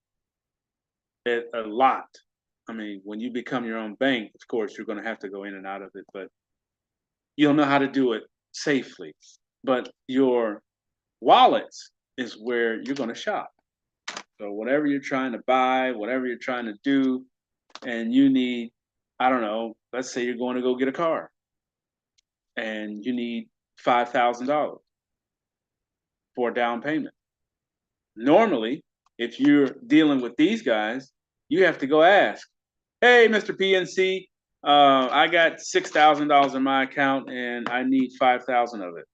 A lot. I mean, when you become your own bank, of course, you're going to have to go in and out of it, but you'll know how to do it safely. But your wallets is where you're going to shop. So whatever you're trying to buy, whatever you're trying to do, and you need, I don't know, let's say you're going to go get a car and you need $5,000 for a down payment. Normally, if you're dealing with these guys, you have to go ask, hey, Mr. PNC, I got $6,000 in my account and I need 5,000 of it.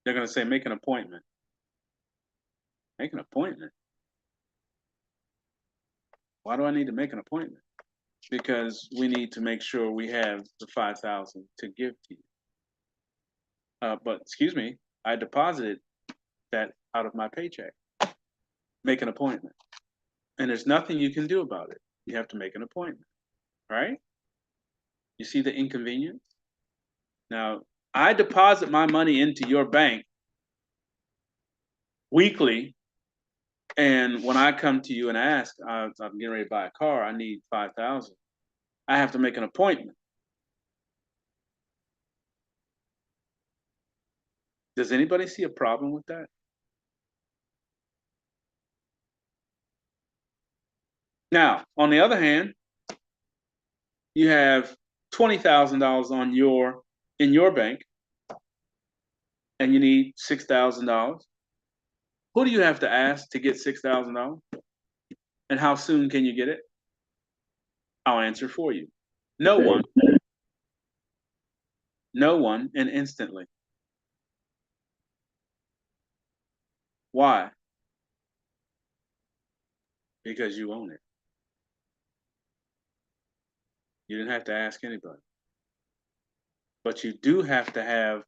They're going to say, make an appointment. Make an appointment. Why do I need to make an appointment? Because we need to make sure we have the 5,000 to give to you. But excuse me, I deposited that out of my paycheck. Make an appointment. And there's nothing you can do about it. You have to make an appointment, right? You see the inconvenience? Now, I deposit my money into your bank weekly, and when I come to you and ask, I'm getting ready to buy a car, I need 5,000. I have to make an appointment. Does anybody see a problem with that? Now, on the other hand, you have $20,000 in your bank, and you need $6,000. Who do you have to ask to get $6,000? And how soon can you get it? I'll answer for you. No one. No one, and instantly. Why? Because you own it. You didn't have to ask anybody. But you do have to have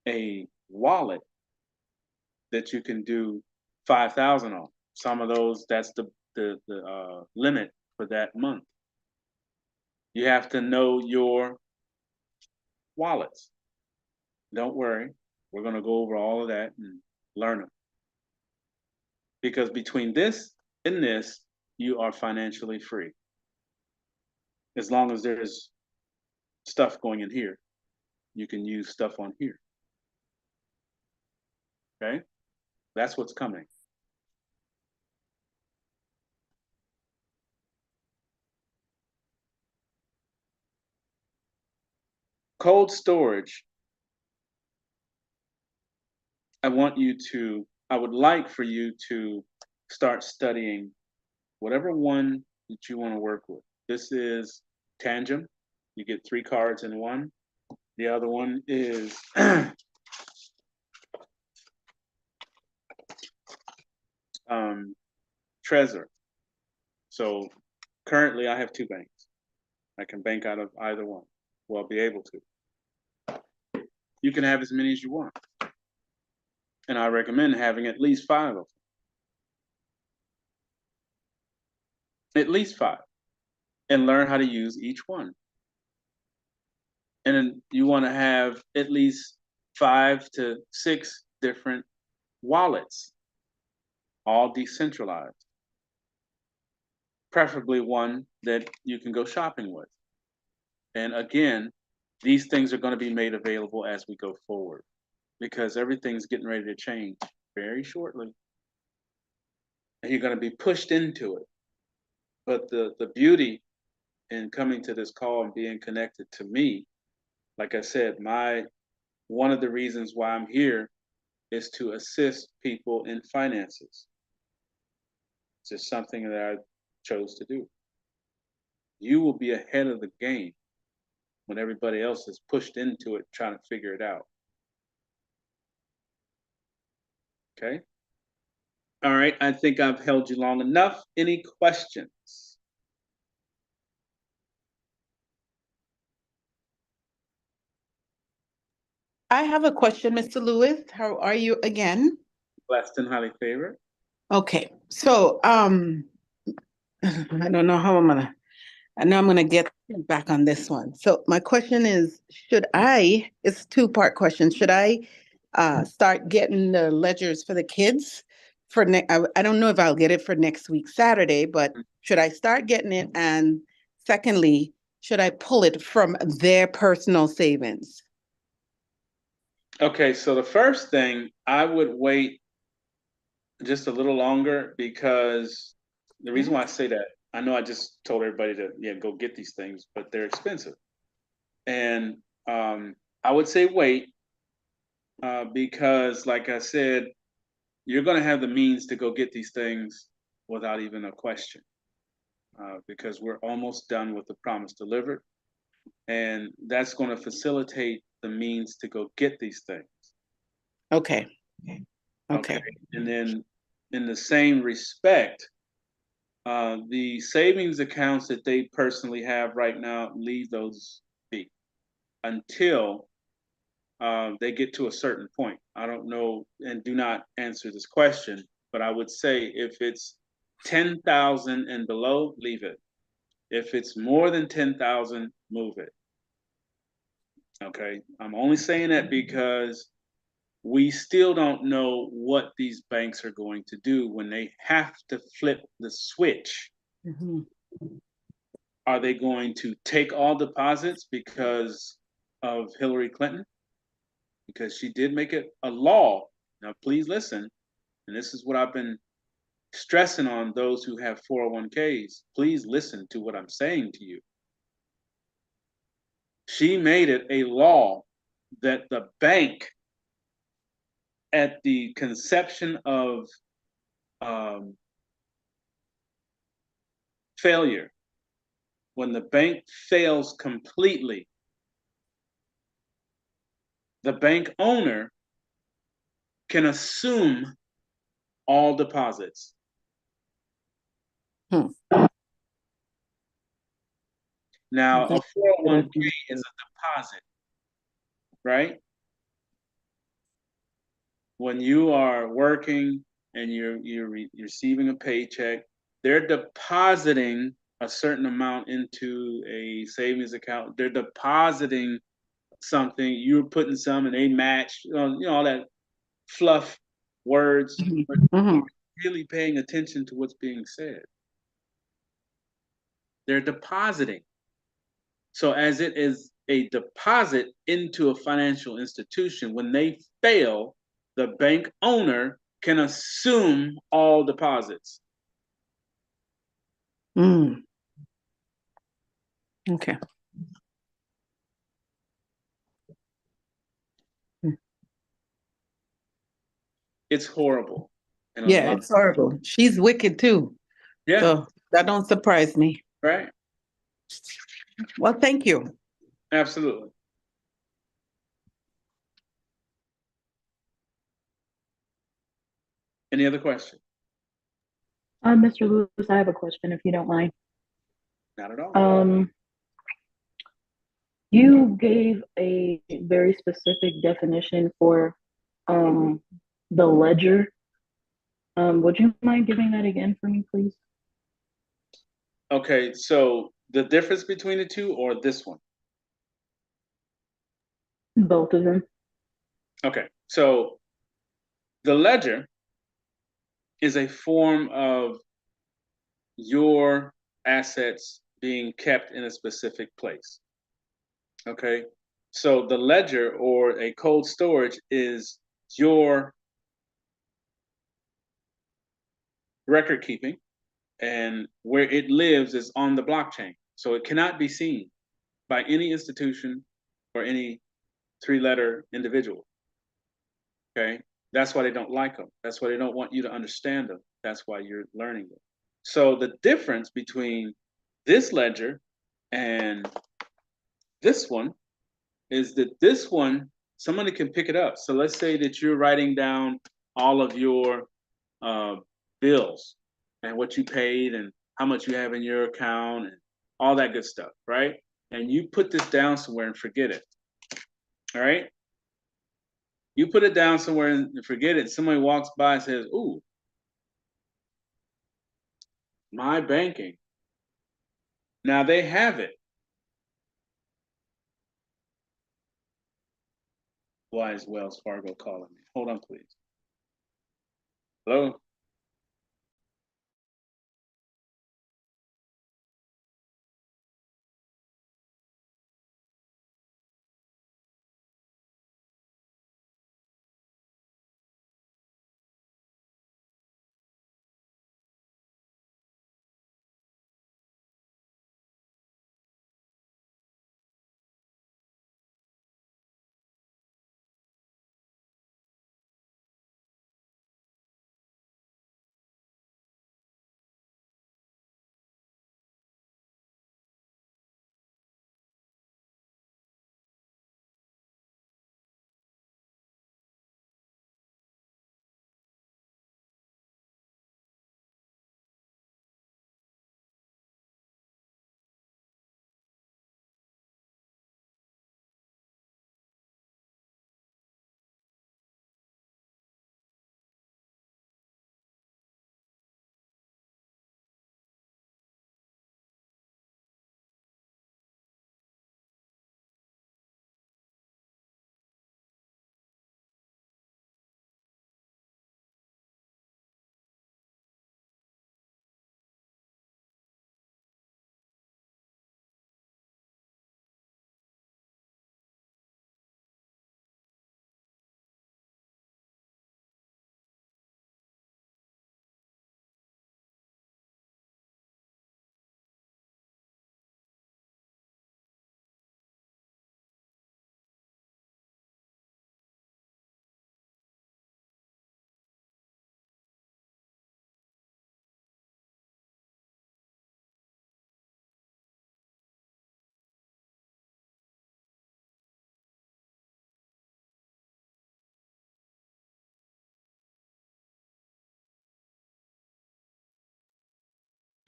a wallet that you can do 5,000 on. Some of those, that's the limit for that month. You have to know your wallets. Don't worry, we're going to go over all of that and learn them. Because between this and this, you are financially free. As long as there's stuff going in here, you can use stuff on here. Okay? That's what's coming. Cold storage. I would like for you to start studying whatever one that you want to work with. This is Tangem. You get 3 cards in one. The other one is Trezor. So currently I have 2 banks. I can bank out of either one. Well, I'll be able to. You can have as many as you want. And I recommend having at least 5 of them. At least 5. And learn how to use each one. And then you want to have at least 5 to 6 different wallets, all decentralized. Preferably one that you can go shopping with. And again, these things are going to be made available as we go forward, because everything's getting ready to change very shortly. And you're going to be pushed into it. But the beauty in coming to this call and being connected to me, like I said, one of the reasons why I'm here is to assist people in finances. It's just something that I chose to do. You will be ahead of the game when everybody else is pushed into it trying to figure it out. Okay? All right, I think I've held you long enough. Any questions? I have a question, Mr. Lewis. How are you again? Blessed and highly favored. Okay, so I don't know how I know I'm gonna get back on this one. So my question is, it's a two-part question. Should I start getting the ledgers for the kids for I don't know if I'll get it for next week, Saturday, but should I start getting it? And secondly, should I pull it from their personal savings? Okay, so the first thing, I would wait just a little longer, because the reason why I say that, I know I just told everybody to go get these things, but they're expensive. And I would say wait, because like I said, you're going to have the means to go get these things without even a question, because we're almost done with the promise delivered. And that's going to facilitate the means to go get these things. Okay. And then in the same respect, the savings accounts that they personally have right now, leave those be until they get to a certain point. I don't know, and do not answer this question, but I would say if it's 10,000 and below, leave it. If it's more than 10,000, move it. Okay, I'm only saying that because we still don't know what these banks are going to do when they have to flip the switch. Are they going to take all deposits because of Hillary Clinton? Because she did make it a law. Now, please listen, and this is what I've been stressing on those who have 401ks. Please listen to what I'm saying to you. She made it a law that the bank, at the conception of failure, when the bank fails completely, the bank owner can assume all deposits. Now, a 401k is a deposit, right? When you are working and you're receiving a paycheck, they're depositing a certain amount into a savings account. They're depositing something, you're putting some, and they match, all that fluff words. But you're really paying attention to what's being said. They're depositing. So as it is a deposit into a financial institution, when they fail, the bank owner can assume all deposits. Okay. It's horrible. Yeah, it's horrible. She's wicked too. Yeah. So that don't surprise me. Right. Well, thank you. Absolutely. Any other question? Mr. Lewis, I have a question if you don't mind. Not at all. You gave a very specific definition for the ledger. Would you mind giving that again for me, please? Okay, so the difference between the two, or this one? Both of them. Okay, so the ledger is a form of your assets being kept in a specific place. Okay, so the ledger, or a cold storage, is your record keeping, and where it lives is on the blockchain. So it cannot be seen by any institution or any three-letter individual. Okay, that's why they don't like them. That's why they don't want you to understand them. That's why you're learning them. So the difference between this ledger and this one is that this one, somebody can pick it up. So let's say that you're writing down all of your bills and what you paid and how much you have in your account and all that good stuff, right? And you put this down somewhere and forget it. All right? You put it down somewhere and forget it. Somebody walks by and says, "Ooh, my banking." Now they have it. Why is Wells Fargo calling me? Hold on, please. Hello?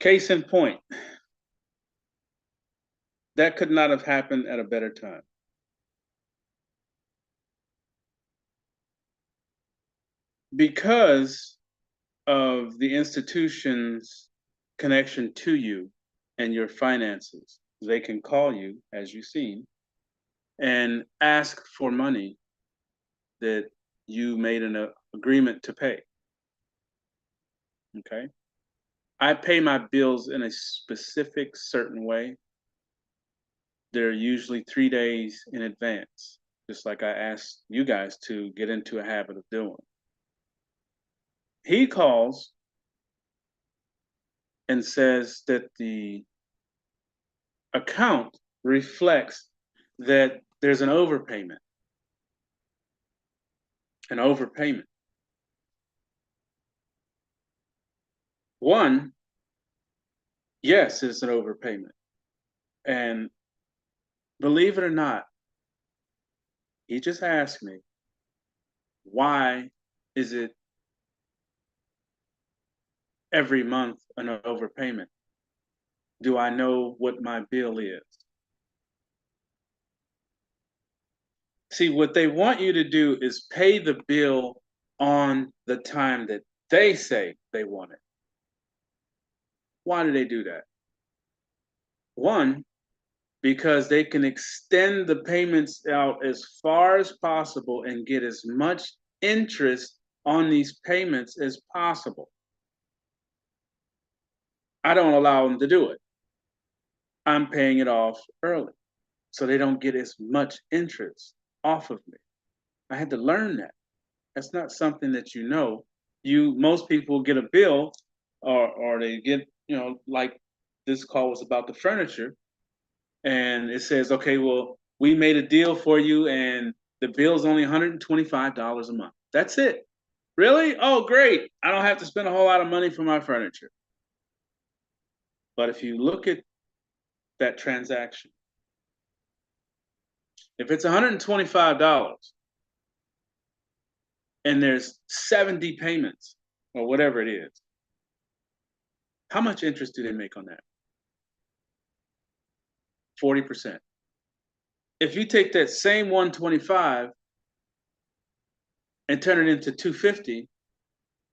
Case in point, that could not have happened at a better time. Because of the institution's connection to you and your finances, they can call you, as you've seen, and ask for money that you made an agreement to pay. Okay? I pay my bills in a specific certain way. They're usually 3 days in advance, just like I asked you guys to get into a habit of doing. He calls and says that the account reflects that there's an overpayment. An overpayment. One, yes, it's an overpayment. And believe it or not, he just asked me, why is it every month an overpayment? Do I know what my bill is? See, what they want you to do is pay the bill on the time that they say they want it. Why do they do that? One, because they can extend the payments out as far as possible and get as much interest on these payments as possible. I don't allow them to do it. I'm paying it off early, so they don't get as much interest off of me. I had to learn that. That's not something that you know. Most people get a bill or they get, like this call was about the furniture, and it says, okay, well, we made a deal for you and the bill's only $125 a month. That's it. Really? Oh, great. I don't have to spend a whole lot of money for my furniture. But if you look at that transaction, if it's $125 and there's 70 payments or whatever it is, how much interest do they make on that? 40%. If you take that same 125 and turn it into 250,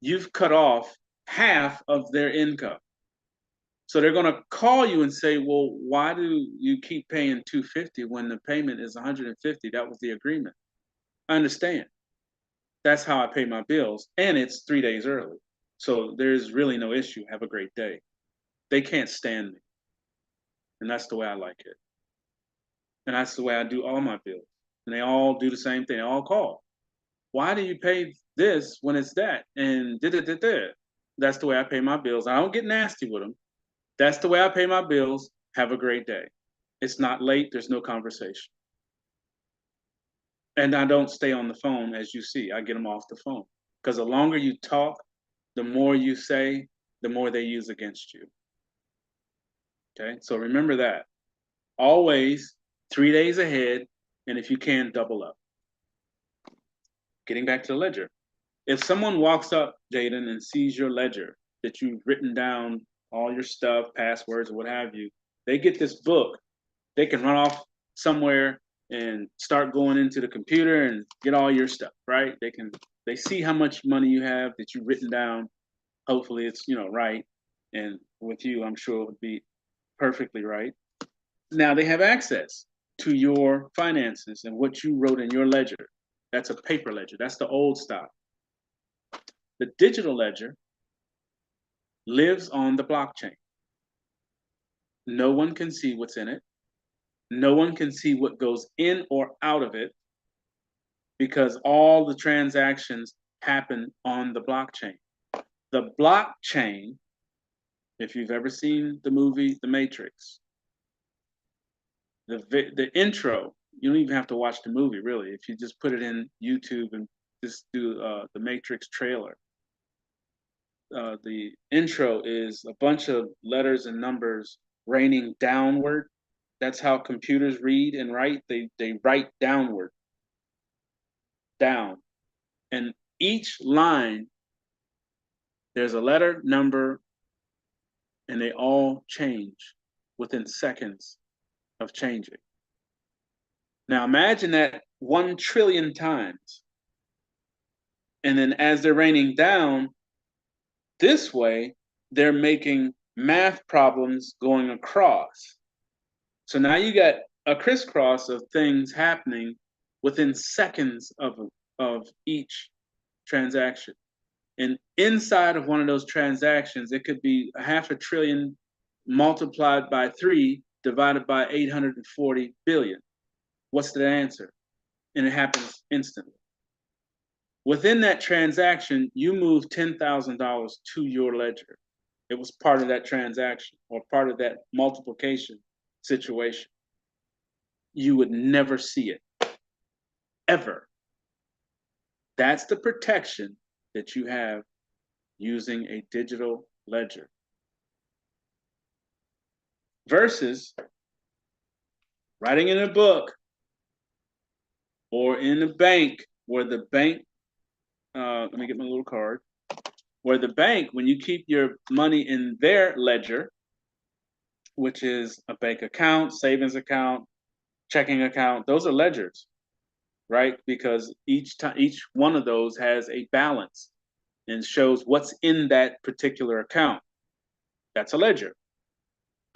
you've cut off half of their income. So they're going to call you and say, well, why do you keep paying 250 when the payment is 150? That was the agreement. I understand. That's how I pay my bills. And it's 3 days early. So there's really no issue. Have a great day. They can't stand me. And that's the way I like it. And that's the way I do all my bills. And they all do the same thing. They all call. Why do you pay this when it's that? And da-da-da-da. That's the way I pay my bills. I don't get nasty with them. That's the way I pay my bills. Have a great day. It's not late. There's no conversation. And I don't stay on the phone, as you see. I get them off the phone. Because the longer you talk, the more you say, the more they use against you. Okay? So remember that. Always 3 days ahead, and if you can, double up. Getting back to the ledger. If someone walks up, Jaden, and sees your ledger that you've written down all your stuff, passwords, or what have you, they get this book. They can run off somewhere and start going into the computer and get all your stuff, right? They see how much money you have that you've written down. Hopefully it's, right. And with you, I'm sure it would be perfectly right. Now they have access to your finances and what you wrote in your ledger. That's a paper ledger. That's the old style. The digital ledger lives on the blockchain. No one can see what's in it. No one can see what goes in or out of it because all the transactions happen on the blockchain. The blockchain, if you've ever seen the movie The Matrix, the intro, you don't even have to watch the movie, really. If you just put it in YouTube and just do the Matrix trailer, the intro is a bunch of letters and numbers raining downward. That's how computers read and write. They write downward, down. And each line, there's a letter, number, and they all change within seconds of changing. Now imagine that 1 trillion times. And then as they're raining down, this way, they're making math problems going across. So now you got a crisscross of things happening within seconds of each transaction. And inside of one of those transactions, it could be 500 billion multiplied by 3 divided by 840 billion. What's the answer? And it happens instantly. Within that transaction, you move $10,000 to your ledger. It was part of that transaction or part of that multiplication situation. You would never see it, ever. That's the protection that you have using a digital ledger. Versus writing in a book or in a bank where the bank, let me get my little card, where the bank, when you keep your money in their ledger, which is a bank account, savings account, checking account, those are ledgers, right? Because each one of those has a balance and shows what's in that particular account. That's a ledger.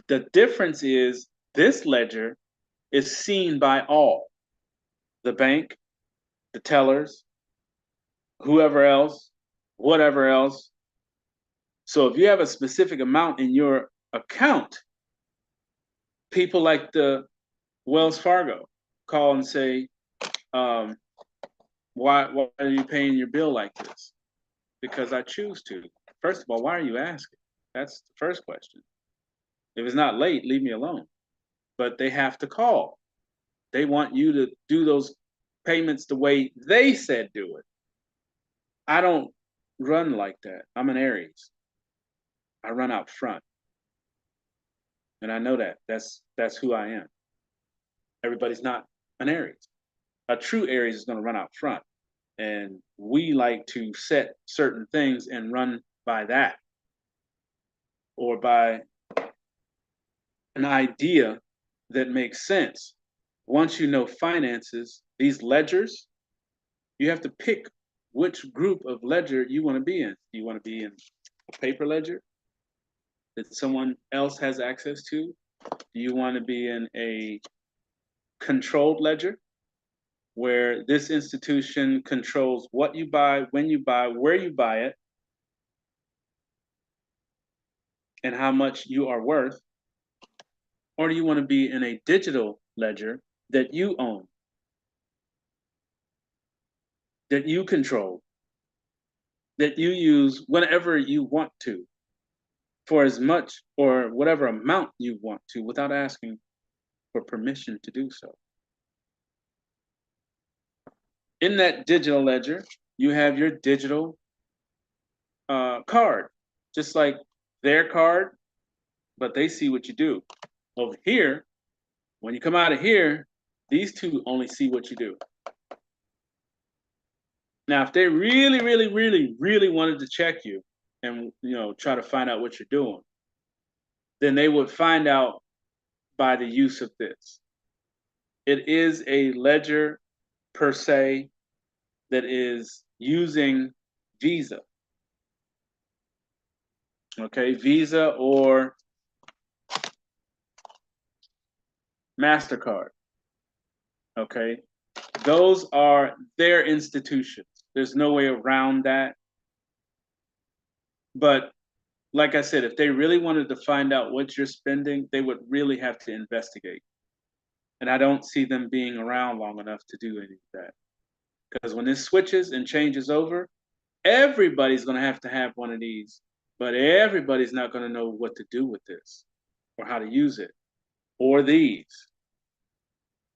The difference is this ledger is seen by all, the bank, the tellers, whoever else, whatever else. So if you have a specific amount in your account, people like the Wells Fargo call and say, why are you paying your bill like this? Because I choose to. First of all, why are you asking? That's the first question. If it's not late, leave me alone. But they have to call. They want you to do those payments the way they said do it. I don't run like that. I'm an Aries. I run out front. And I know that. That's who I am. Everybody's not an Aries. A true Aries is going to run out front. And we like to set certain things and run by that, or by an idea that makes sense. Once you know finances, these ledgers, you have to pick which group of ledger you want to be in. Do you want to be in a paper ledger that someone else has access to? Do you want to be in a controlled ledger where this institution controls what you buy, when you buy, where you buy it, and how much you are worth? Or do you want to be in a digital ledger that you own, that you control, that you use whenever you want to, for as much or whatever amount you want to, without asking for permission to do so? In that digital ledger, you have your digital card, just like their card, but they see what you do. Over here, when you come out of here, these two only see what you do. Now, if they really, really, really, really wanted to check you and, try to find out what you're doing, then they would find out by the use of this. It is a ledger per se that is using Visa. Okay, Visa or MasterCard. Okay, those are their institutions. There's no way around that. But like I said, if they really wanted to find out what you're spending, they would really have to investigate. And I don't see them being around long enough to do any of that. Because when this switches and changes over, everybody's going to have one of these, but everybody's not going to know what to do with this or how to use it or these.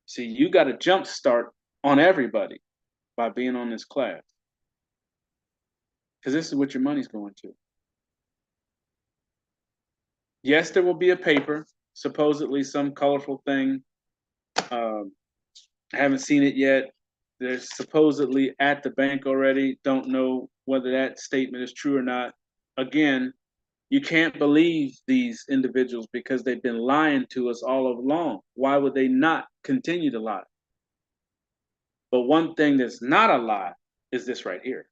See, you got a jump start on everybody by being on this class, because this is what your money's going to. Yes, there will be a paper, supposedly some colorful thing. I haven't seen it yet. They're supposedly at the bank already. Don't know whether that statement is true or not. Again, you can't believe these individuals because they've been lying to us all along. Why would they not continue to lie? But one thing that's not a lie is this right here.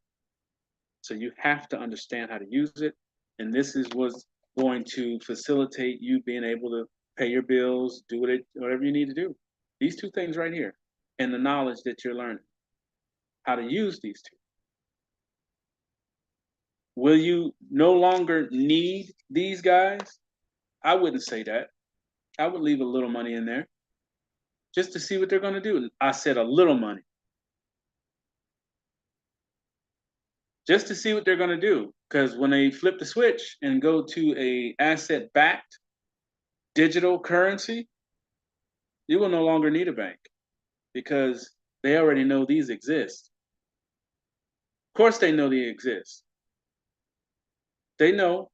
So you have to understand how to use it. And this is what's going to facilitate you being able to pay your bills, do whatever you need to do. These two things right here, and the knowledge that you're learning, how to use these two. Will you no longer need these guys? I wouldn't say that. I would leave a little money in there just to see what they're going to do. I said a little money. Just to see what they're going to do. Because when they flip the switch and go to a asset-backed digital currency, you will no longer need a bank because they already know these exist. Of course they know they exist. They know,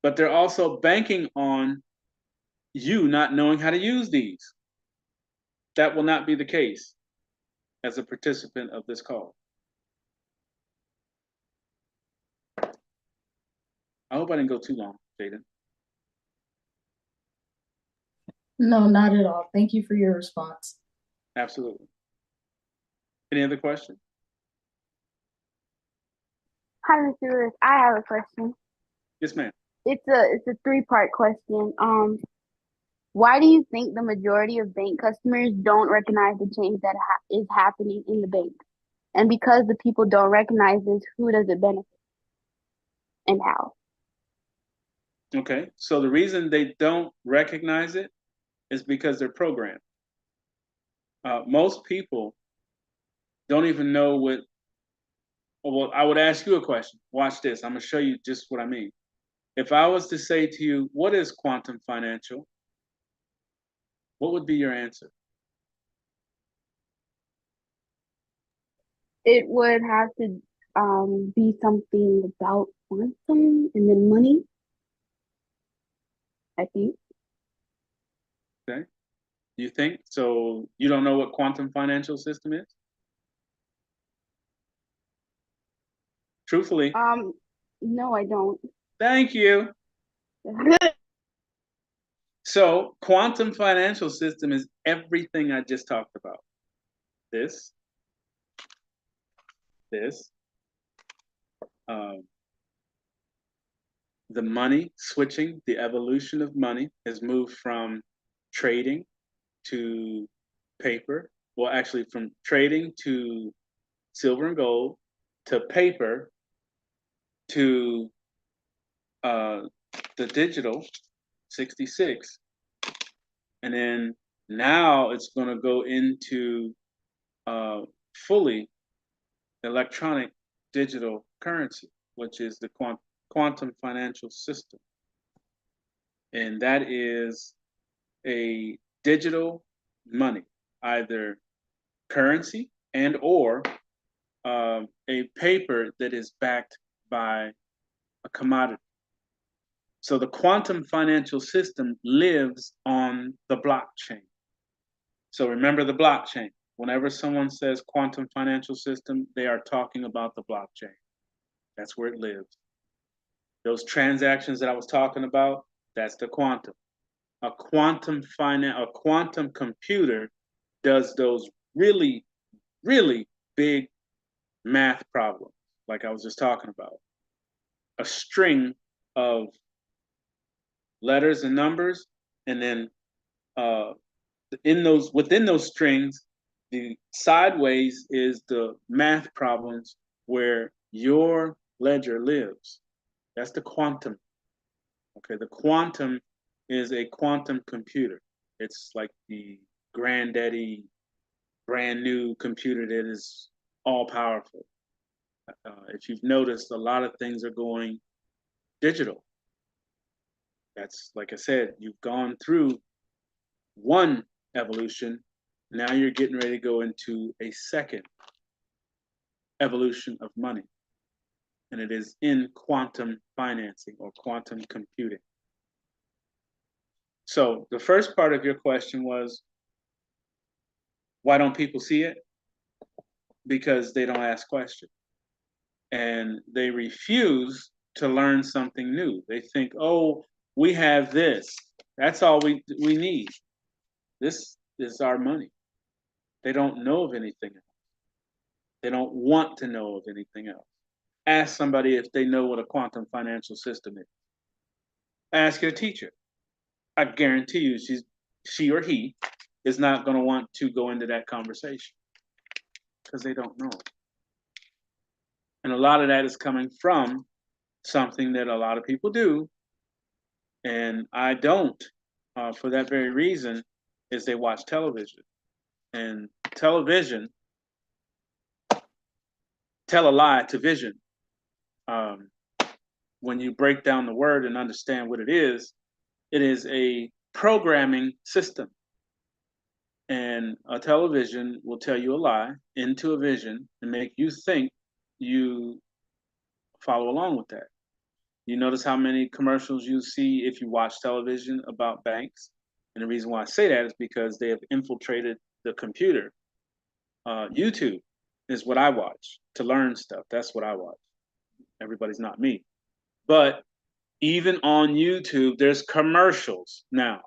but they're also banking on you not knowing how to use these. That will not be the case as a participant of this call. I hope I didn't go too long, Jaden. No, not at all. Thank you for your response. Absolutely. Any other questions? Hi, Mr. Lewis. I have a question. Yes, ma'am. It's a three-part question. Why do you think the majority of bank customers don't recognize the change that is happening in the bank? And because the people don't recognize this, who does it benefit and how? Okay, so the reason they don't recognize it is because they're programmed. Most people don't even know what, well, I would ask you a question. Watch this. I'm going to show you just what I mean. If I was to say to you, what is quantum financial? What would be your answer? It would have to be something about quantum and then money. I think. Okay. You think? So you don't know what quantum financial system is? Truthfully. No, I don't. Thank you. So quantum financial system is everything I just talked about. This, the money switching, the evolution of money has moved from trading to paper. Well, actually from trading to silver and gold to paper to the digital 66. And then now it's going to go into fully electronic digital currency, which is the quantum financial system. And that is a digital money, either currency and or a paper that is backed by a commodity. So the quantum financial system lives on the blockchain. So remember the blockchain. Whenever someone says quantum financial system, they are talking about the blockchain. That's where it lives. Those transactions that I was talking about, that's the quantum. A quantum computer does those really, really big math problems, like I was just talking about. A string of letters and numbers, and then within those strings, the sideways is the math problems where your ledger lives. That's the quantum. Okay, the quantum is a quantum computer. It's like the granddaddy, brand new computer that is all powerful. If you've noticed, a lot of things are going digital. That's, like I said, you've gone through one evolution. Now you're getting ready to go into a second evolution of money. And it is in quantum financing or quantum computing. So the first part of your question was, why don't people see it? Because they don't ask questions. And they refuse to learn something new. They think, oh, we have this. That's all we need. This is our money. They don't know of anything else. They don't want to know of anything else. Ask somebody if they know what a quantum financial system is. Ask your teacher. I guarantee you she or he is not going to want to go into that conversation because they don't know. And a lot of that is coming from something that a lot of people do, and I don't, for that very reason, is they watch television. And television tell a lie to vision. When you break down the word and understand what it is a programming system. And a television will tell you a lie into a vision and make you think you follow along with that. You notice how many commercials you see if you watch television about banks? And the reason why I say that is because they have infiltrated the computer. YouTube is what I watch to learn stuff. That's what I watch. Everybody's not me. But even on YouTube, there's commercials now.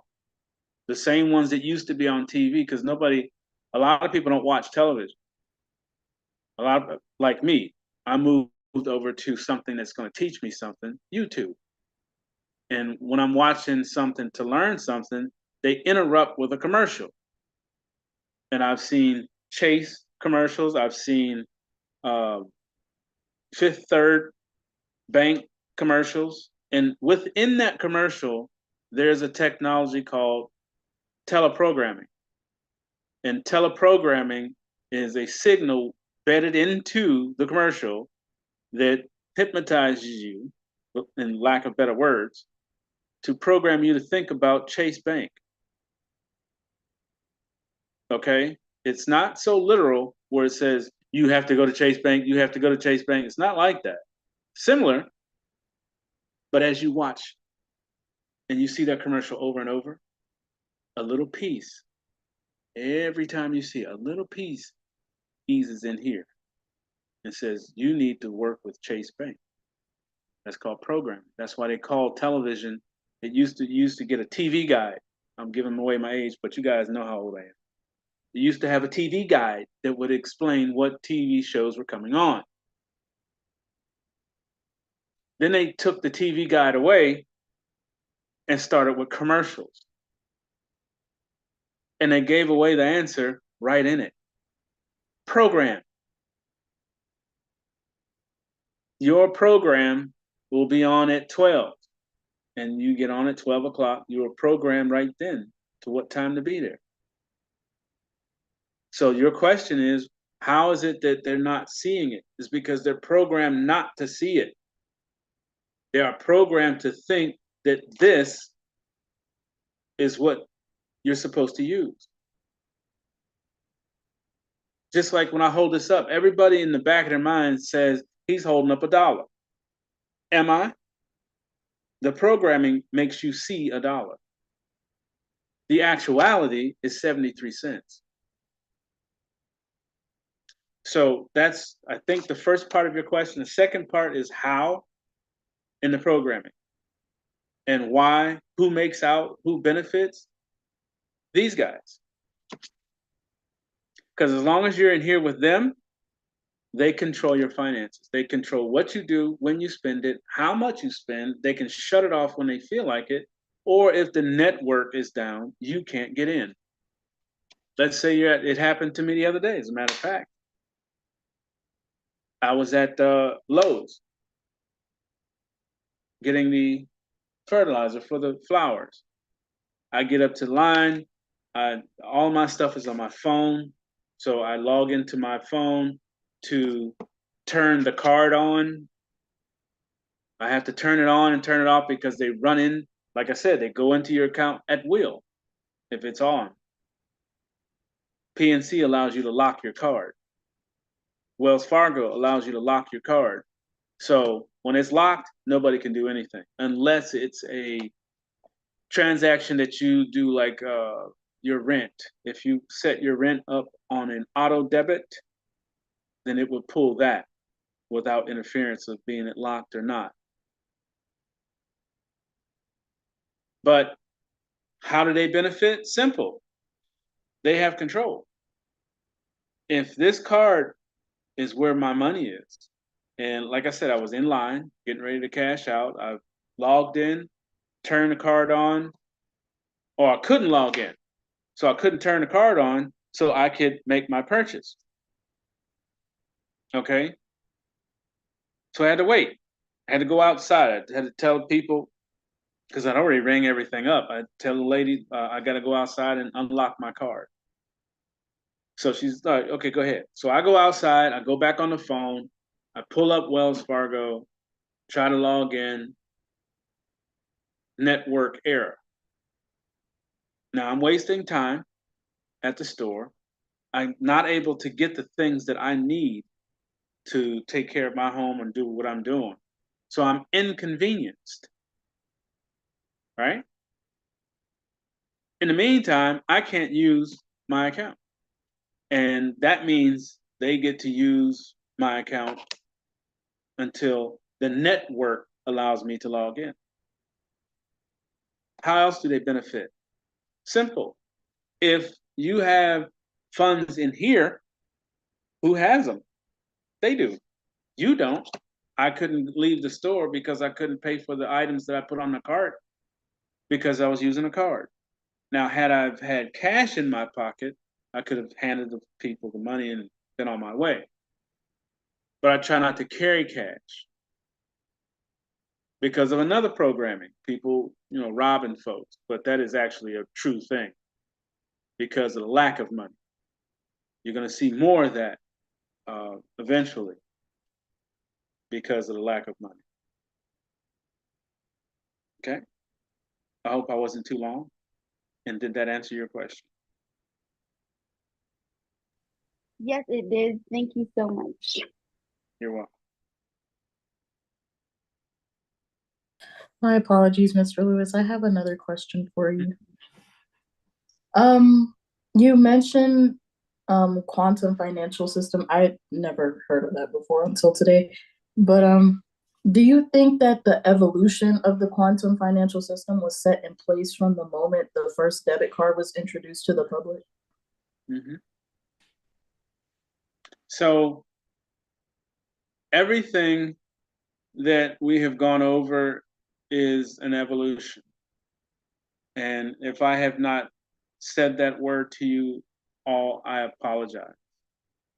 The same ones that used to be on TV, because a lot of people don't watch television. A lot of, like me, I moved over to something that's going to teach me something, YouTube. And when I'm watching something to learn something, they interrupt with a commercial. And I've seen Chase commercials. I've seen Fifth Third Bank commercials. And within that commercial, there's a technology called teleprogramming. And teleprogramming is a signal bedded into the commercial that hypnotizes you, in lack of better words, to program you to think about Chase Bank. Okay? It's not so literal where it says, you have to go to Chase Bank, you have to go to Chase Bank. It's not like that. Similar, but as you watch and you see that commercial over and over, a little piece, every time you see it, a little piece eases in here and says, you need to work with Chase Bank. That's called programming. That's why they call television. It used to get a TV guide. I'm giving away my age, but you guys know how old I am. It used to have a TV guide that would explain what TV shows were coming on. Then they took the TV guide away and started with commercials. And they gave away the answer right in it. Program. Your program will be on at 12. And you get on at 12 o'clock. You are programmed right then to what time to be there. So your question is, how is it that they're not seeing it? It's because they're programmed not to see it. They are programmed to think that this is what you're supposed to use. Just like when I hold this up, everybody in the back of their mind says, he's holding up $1. Am I? The programming makes you see $1. The actuality is 73 cents. So that's, I think, the first part of your question. The second part is how in the programming and why, who makes out, who benefits? These guys. Because as long as you're in here with them, they control your finances. They control what you do, when you spend it, how much you spend. They can shut it off when they feel like it. Or if the network is down, you can't get in. Let's say it happened to me the other day, as a matter of fact. I was at Lowe's getting the fertilizer for the flowers. I get up to the line. All my stuff is on my phone. So I log into my phone to turn the card on. I have to turn it on and turn it off because they run in, like I said, they go into your account at will if it's on. PNC allows you to lock your card. Wells Fargo allows you to lock your card. So when it's locked, nobody can do anything unless it's a transaction that you do, like your rent. If you set your rent up on an auto debit, then it would pull that without interference of being it locked or not. But how do they benefit? Simple. They have control. If this card is where my money is, and like I said, I was in line, getting ready to cash out. I logged in, turned the card on, or I couldn't log in. So I couldn't turn the card on so I could make my purchase. Okay? So I had to wait. I had to go outside. I had to tell people, because I'd already rang everything up. I tell the lady, I got to go outside and unlock my card. So she's like, okay, go ahead. So I go outside, I go back on the phone, I pull up Wells Fargo, try to log in, network error. Now I'm wasting time at the store. I'm not able to get the things that I need to take care of my home and do what I'm doing. So I'm inconvenienced, right? In the meantime, I can't use my account. And that means they get to use my account until the network allows me to log in. How else do they benefit? Simple. If you have funds in here, who has them? They do. You don't. I couldn't leave the store because I couldn't pay for the items that I put on the cart because I was using a card. Now, had I had cash in my pocket, I could have handed the people the money and been on my way. But I try not to carry cash because of another programming. People, robbing folks, but that is actually a true thing because of the lack of money. You're going to see more of that eventually because of the lack of money. Okay? I hope I wasn't too long. And did that answer your question? Yes, it did. Thank you so much. You're welcome. My apologies, Mr. Lewis. I have another question for you. You mentioned quantum financial system. I never heard of that before until today. But do you think that the evolution of the quantum financial system was set in place from the moment the first debit card was introduced to the public? Mm-hmm. So everything that we have gone over is an evolution. And if I have not said that word to you all, I apologize.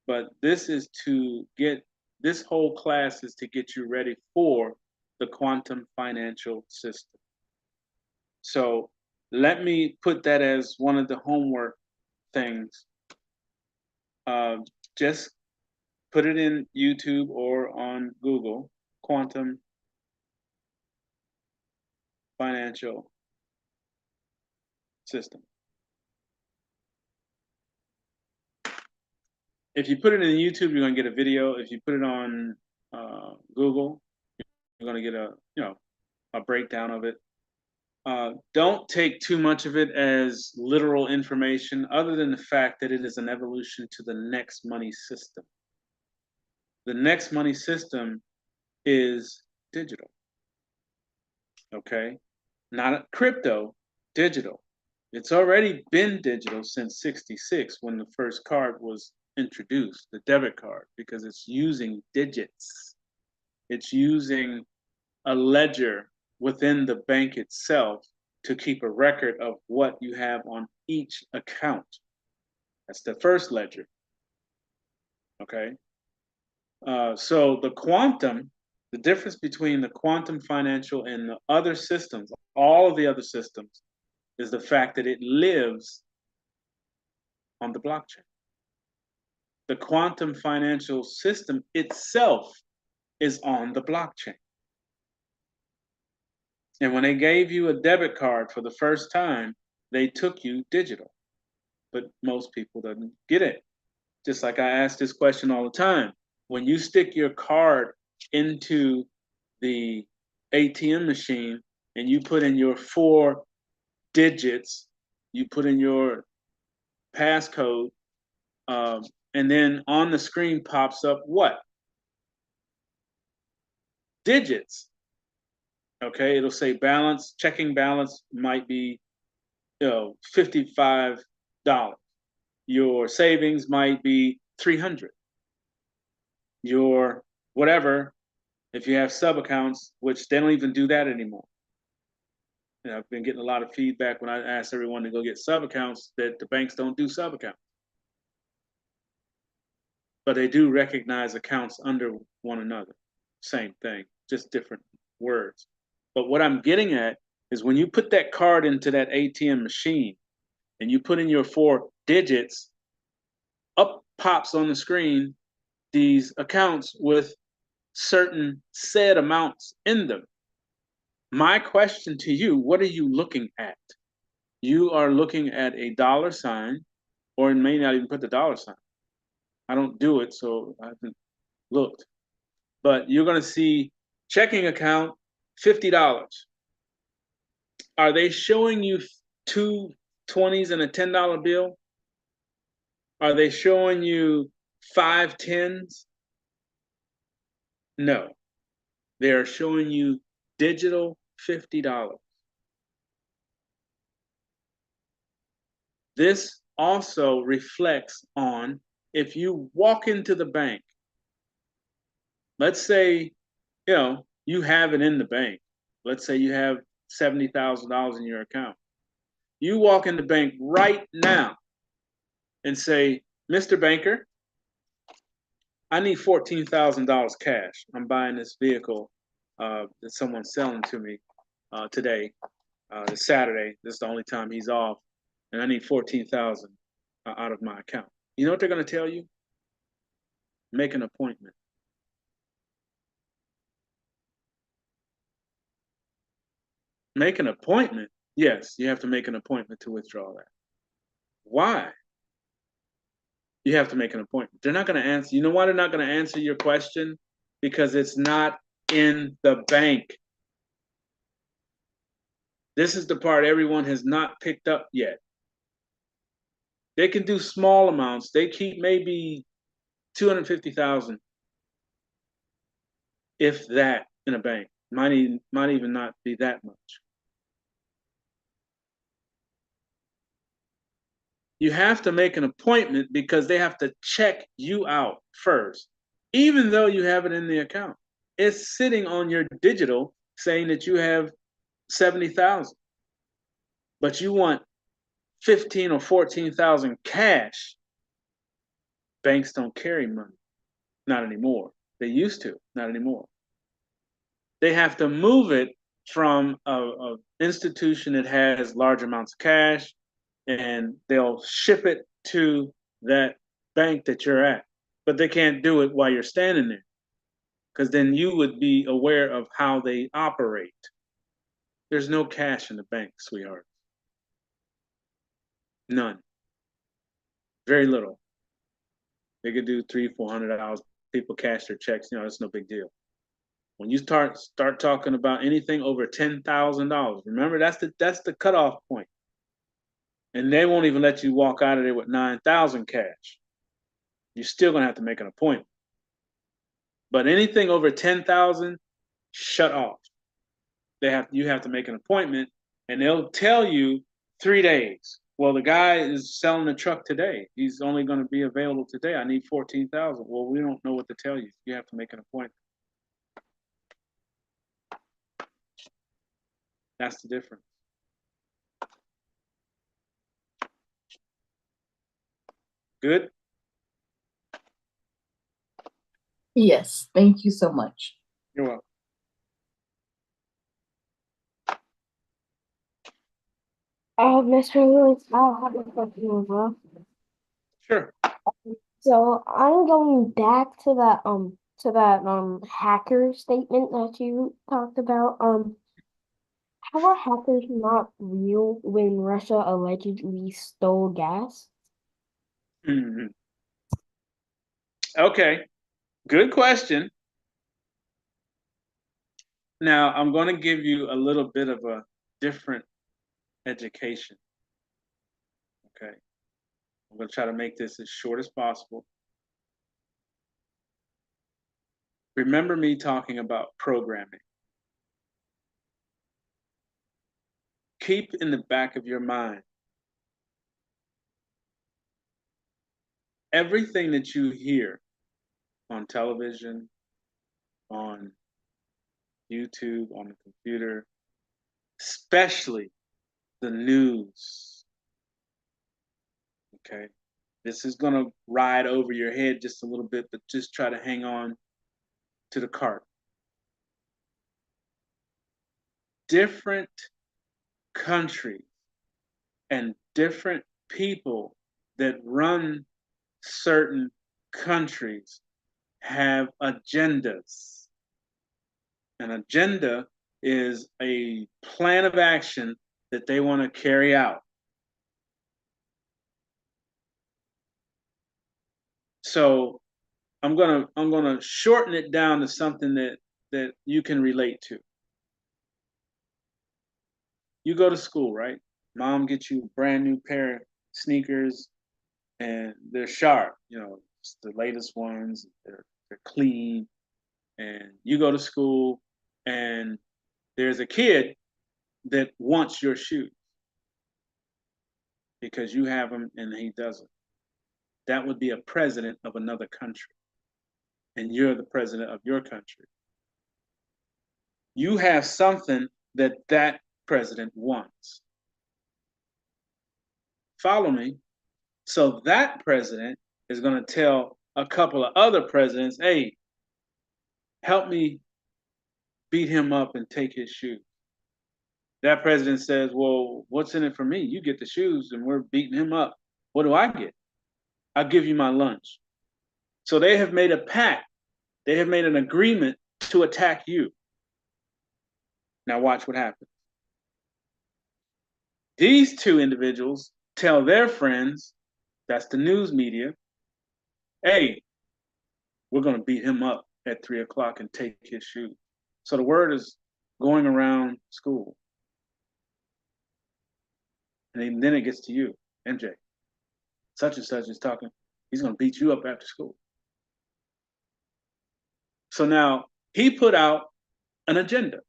But this is to get, this whole class is to get you ready for the quantum financial system. So let me put that as one of the homework things. Just put it in YouTube or on Google, quantum financial system. If you put it in YouTube, you're going to get a video. If you put it on Google, you're going to get a breakdown of it. Don't take too much of it as literal information, other than the fact that it is an evolution to the next money system. The next money system is digital. Okay, not crypto, digital. It's already been digital since '66 when the first card was introduced, the debit card, because it's using digits. It's using a ledger within the bank itself to keep a record of what you have on each account. That's the first ledger. Okay. So the quantum, the difference between the quantum financial and the other systems, all of the other systems, is the fact that it lives on the blockchain. The quantum financial system itself is on the blockchain. And when they gave you a debit card for the first time, they took you digital. But most people don't get it. Just like I ask this question all the time. When you stick your card into the ATM machine and you put in your 4 digits, you put in your passcode, and then on the screen pops up what? Digits. Okay, it'll say balance, checking balance might be, $55. Your savings might be 300. Your whatever, if you have sub accounts, which they don't even do that anymore. I've been getting a lot of feedback when I ask everyone to go get sub accounts that the banks don't do sub accounts. But they do recognize accounts under one another. Same thing, just different words. But what I'm getting at is when you put that card into that ATM machine and you put in your 4 digits, up pops on the screen these accounts with certain said amounts in them. My question to you, what are you looking at? You are looking at a $sign, or it may not even put the $sign. I don't do it, so I haven't looked. But you're going to see checking account, $50. Are they showing you 2 20s and a $10 bill? Are they showing you 5 10s? No. They are showing you digital $50. This also reflects on if you walk into the bank, let's say, you have it in the bank. Let's say you have $70,000 in your account. You walk in the bank right now and say, Mr. Banker, I need $14,000 cash. I'm buying this vehicle that someone's selling to me today. It's Saturday. This is the only time he's off. And I need $14,000 out of my account. You know what they're going to tell you? Make an appointment. Make an appointment? Yes, you have to make an appointment to withdraw that. Why? You have to make an appointment. They're not going to answer. You know why they're not going to answer your question? Because it's not in the bank. This is the part everyone has not picked up yet. They can do small amounts. They keep maybe 250,000, if that, in a bank. Might even not be that much. You have to make an appointment because they have to check you out first, even though you have it in the account. It's sitting on your digital saying that you have 70,000, but you want 15 or 14,000 cash. Banks don't carry money, not anymore. They used to, not anymore. They have to move it from a institution that has large amounts of cash, and they'll ship it to that bank that you're at. But they can't do it while you're standing there, because then you would be aware of how they operate. There's no cash in the bank, sweetheart. None. Very little. They could do $300-400. People cash their checks. It's no big deal. When you start talking about anything over $10,000, remember that's the cutoff point. And they won't even let you walk out of there with 9,000 cash. You're still gonna have to make an appointment. But anything over 10,000, shut off. You have to make an appointment, and they'll tell you 3 days. Well, the guy is selling the truck today. He's only going to be available today. I need 14,000. Well, we don't know what to tell you. You have to make an appointment. That's the difference. Good? Yes, thank you so much. You're welcome. Mr. Lewis, I'll have a question as well. Sure. So I'm going back to that hacker statement that you talked about. How are hackers not real when Russia allegedly stole gas? Mm-hmm. Okay, good question. Now, I'm going to give you a little bit of a different education. Okay. I'm going to try to make this as short as possible. Remember me talking about programming. Keep in the back of your mind everything that you hear on television, on YouTube, on the computer, especially the news. Okay. This is going to ride over your head just a little bit, but just try to hang on to the cart. Different countries and different people that run certain countries have agendas. An agenda is a plan of action that they want to carry out. So I'm gonna shorten it down to something that you can relate to. You go to school, right? Mom gets you a brand new pair of sneakers, and they're sharp. It's the latest ones. They're clean, and you go to school, and there's a kid that wants your shoes because you have them and he doesn't. That would be a president of another country, and you're the president of your country. You have something that president wants. Follow me? So that president is going to tell a couple of other presidents, hey, help me beat him up and take his shoes. That president says, well, what's in it for me? You get the shoes and we're beating him up. What do I get? I'll give you my lunch. So they have made a pact. They have made an agreement to attack you. Now watch what happens. These two individuals tell their friends, that's the news media, hey, we're going to beat him up at 3 o'clock and take his shoes. So the word is going around school. And then it gets to you, MJ. Such and such is talking. He's going to beat you up after school. So now he put out an agenda.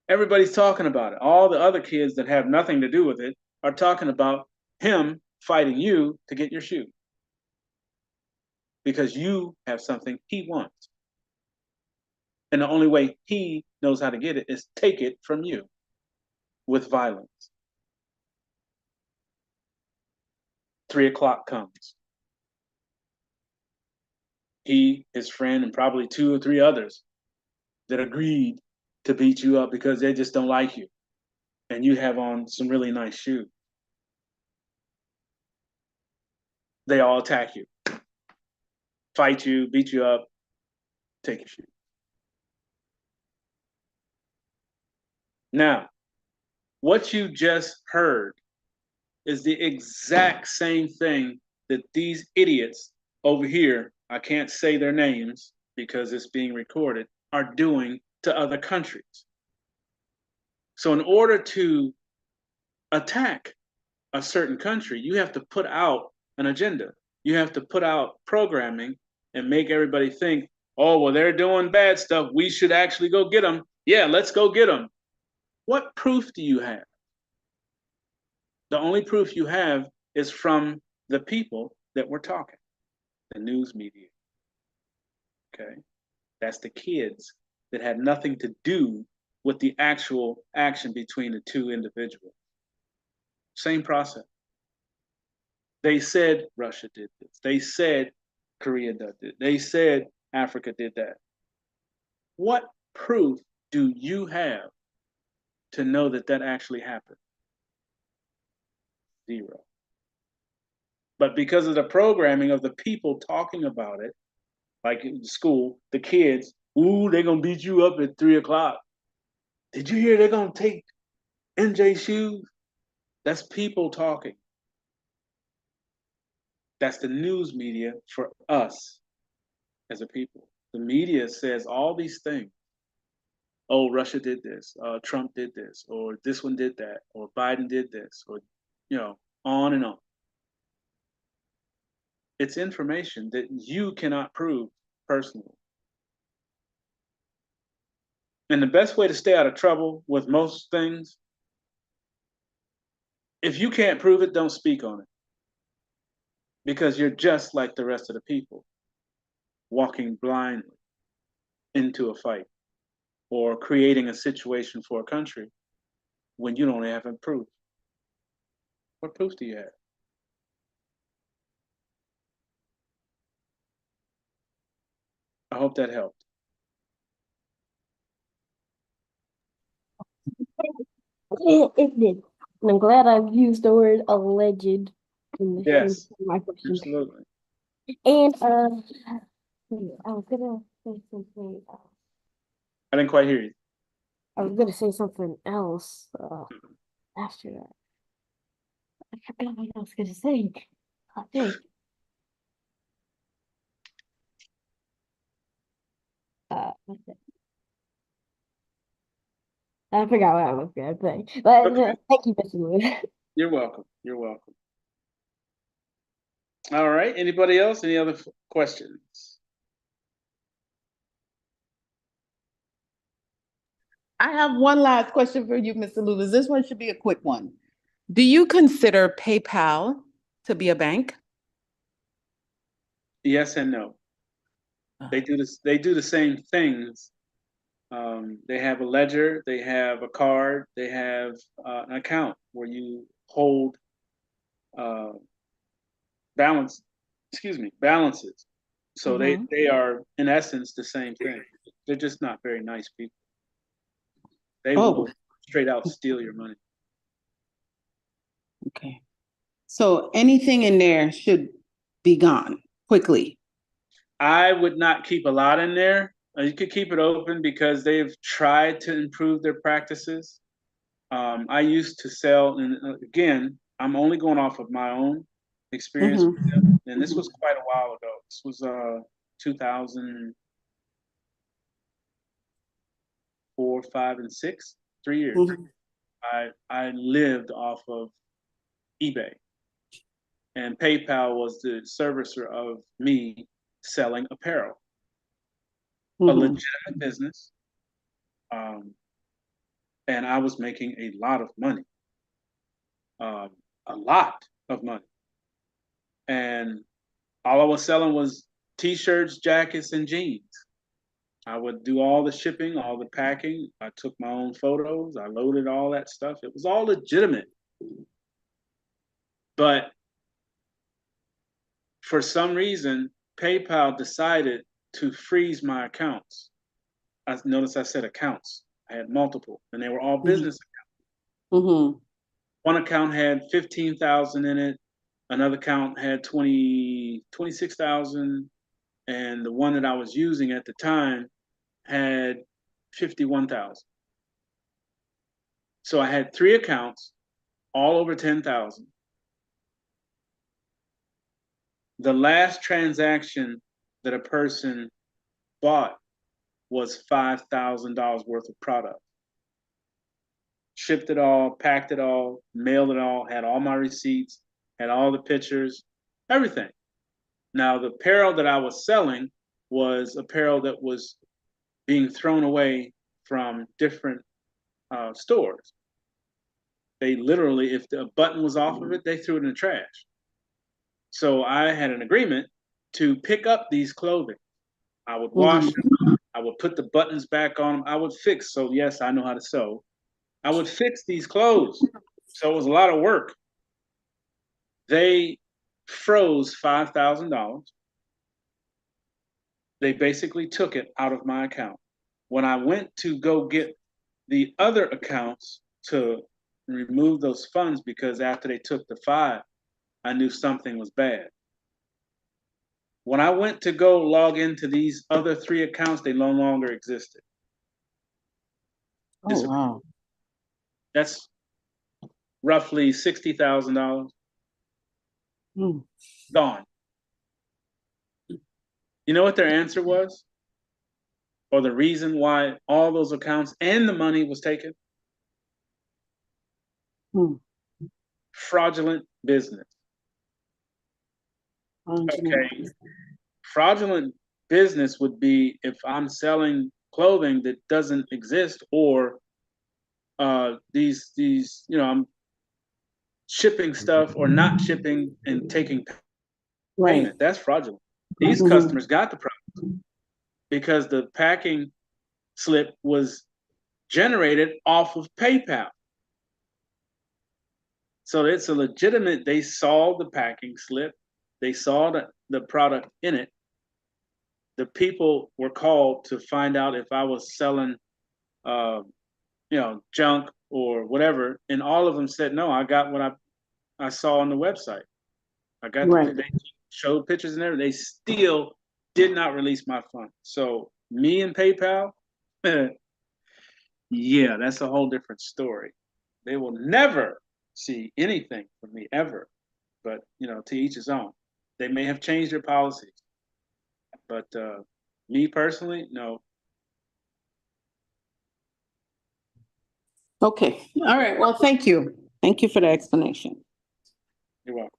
Everybody's talking about it. All the other kids that have nothing to do with it are talking about him fighting you to get your shoe. Because you have something he wants. And the only way he knows how to get it is take it from you with violence. 3 o'clock comes. He, his friend, and probably 2 or 3 others that agreed to beat you up because they just don't like you. And you have on some really nice shoes. They all attack you, fight you, beat you up, take your shoes. Now, what you just heard is the exact same thing that these idiots over here, I can't say their names because it's being recorded, are doing to other countries. So in order to attack a certain country, you have to put out an agenda. You have to put out programming and make everybody think, oh, well, they're doing bad stuff. We should actually go get them. Yeah, let's go get them. What proof do you have? The only proof you have is from the people that were talking, the news media. Okay? That's the kids that had nothing to do with the actual action between the two individuals. Same process. They said Russia did this. They said Korea did it. They said Africa did that. What proof do you have to know that that actually happened? 0. But because of the programming of the people talking about it, like in school, the kids, ooh, they're going to beat you up at 3 o'clock. Did you hear they're going to take MJ's shoes? That's people talking. That's the news media for us as a people. The media says all these things. Oh, Russia did this, Trump did this, or this one did that, or Biden did this, or, on and on. It's information that you cannot prove personally. And the best way to stay out of trouble with most things, if you can't prove it, don't speak on it. Because you're just like the rest of the people, walking blindly into a fight or creating a situation for a country when you don't have any proof. What proof do you have? I hope that helped. It did. And I'm glad I've used the word alleged in Yes, my question. absolutely. And I was gonna say something else. I didn't quite hear you. I was gonna say something else after that. I forgot what I was gonna say. I think. What's it? I forgot what I was gonna say. But Okay. thank you, Mr. Lewis. You're welcome. You're welcome. All right. Anybody else? Any other questions? I have one last question for you, Mr. Lewis. This one should be a quick one. Do you consider PayPal to be a bank? Yes and no. They do this. They do the same things. They have a ledger. They have a card. They have an account where you hold balances. So they are in essence the same thing. They're just not very nice people. They will straight out steal your money. Okay. So anything in there should be gone quickly. I would not keep a lot in there. You could keep it open because they've tried to improve their practices. I used to sell, and again, I'm only going off of my own experience with them, and this was quite a while ago. This was 2004, 5, and 6, 3 years. I lived off of eBay. And PayPal was the servicer of me selling apparel, a legitimate business. And I was making a lot of money, a lot of money. And all I was selling was t-shirts, jackets, and jeans. I would do all the shipping, all the packing. I took my own photos. I loaded all that stuff. It was all legitimate. But for some reason, PayPal decided to freeze my accounts. I noticed I said accounts. I had multiple, and they were all business accounts. One account had 15,000 in it. Another account had 26,000. And the one that I was using at the time had 51,000. So I had 3 accounts, all over 10,000. The last transaction that a person bought was $5,000 worth of product. Shipped it all, packed it all, mailed it all, had all my receipts, had all the pictures, everything. Now, the apparel that I was selling was apparel that was being thrown away from different stores. They literally, if the button was off of it, they threw it in the trash. So I had an agreement to pick up these clothing. I would wash them. I would put the buttons back on them. I would fix. So yes, I know how to sew. I would fix these clothes. So it was a lot of work. They froze $5,000. They basically took it out of my account. When I went to go get the other accounts to remove those funds, because after they took the 5, I knew something was bad. When I went to go log into these other 3 accounts, they no longer existed. Oh, wow. That's roughly $60,000 gone. You know what their answer was? Or the reason why all those accounts and the money was taken? Fraudulent business. Okay. Fraudulent business would be if I'm selling clothing that doesn't exist, or these I'm shipping stuff or not shipping and taking payment. That's fraudulent. These customers got the product because the packing slip was generated off of PayPal. So it's a legitimate, they saw the packing slip, they saw the product in it. The people were called to find out if I was selling junk or whatever, and all of them said no. I got what I saw on the website. I got they showed pictures and everything. They still did not release my funds. So me and PayPal, yeah, that's a whole different story. They will never see anything from me ever. But to each his own. They may have changed their policies, but me personally, no. Okay. All right. Well, thank you. Thank you for the explanation. You're welcome.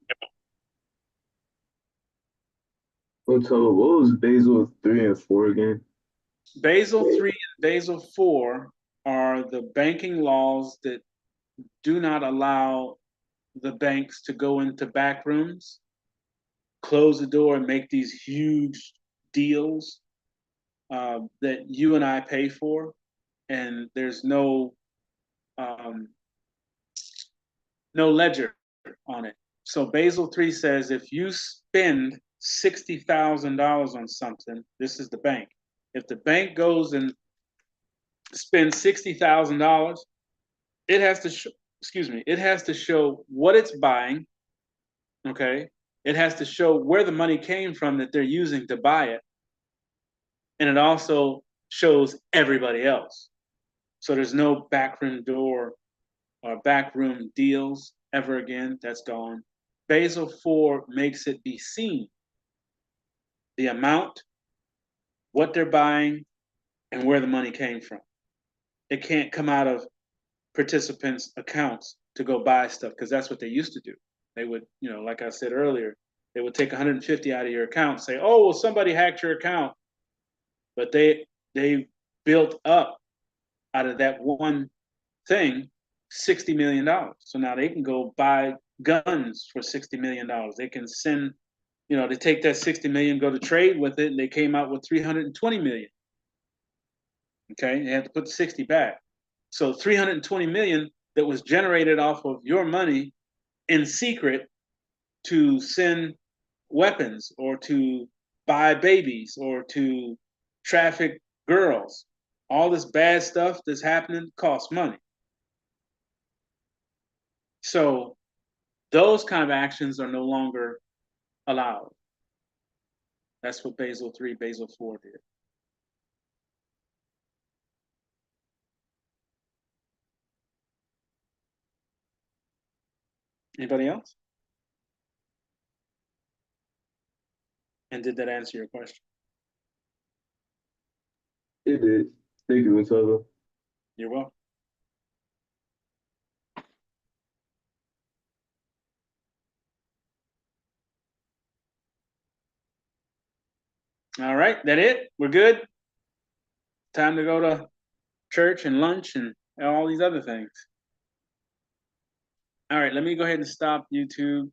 Well, Tova, what was Basel 3 and 4 again? Basel 3 and Basel 4 are the banking laws that do not allow the banks to go into back rooms, close the door, and make these huge deals that you and I pay for, and there's no ledger on it. So Basel 3 says if you spend $60,000 on something, this is the bank. If the bank goes and spends $60,000, it has to it has to show what it's buying. Okay, it has to show where the money came from that they're using to buy it, and it also shows everybody else. So there's no backroom door or backroom deals ever again. That's gone. Basel 4 makes it be seen, the amount, what they're buying, and where the money came from. It can't come out of participants' accounts to go buy stuff, because that's what they used to do. They would, you know, like I said earlier, they would take 150 out of your account, say, oh, well, somebody hacked your account. But they built up out of that one thing $60 million. So now they can go buy guns for $60 million. They can send, you know, they take that 60 million, go to trade with it, and they came out with 320 million. Okay, they had to put 60 back. So 320 million that was generated off of your money in secret to send weapons or to buy babies or to traffic girls. All this bad stuff that's happening costs money. So those kind of actions are no longer allowed. That's what Basel III, Basel IV did. Anybody else? And did that answer your question? It did. Thank you, Ms. Hubble. You're welcome. All right, that it? We're good? Time to go to church and lunch and all these other things. All right, let me go ahead and stop YouTube.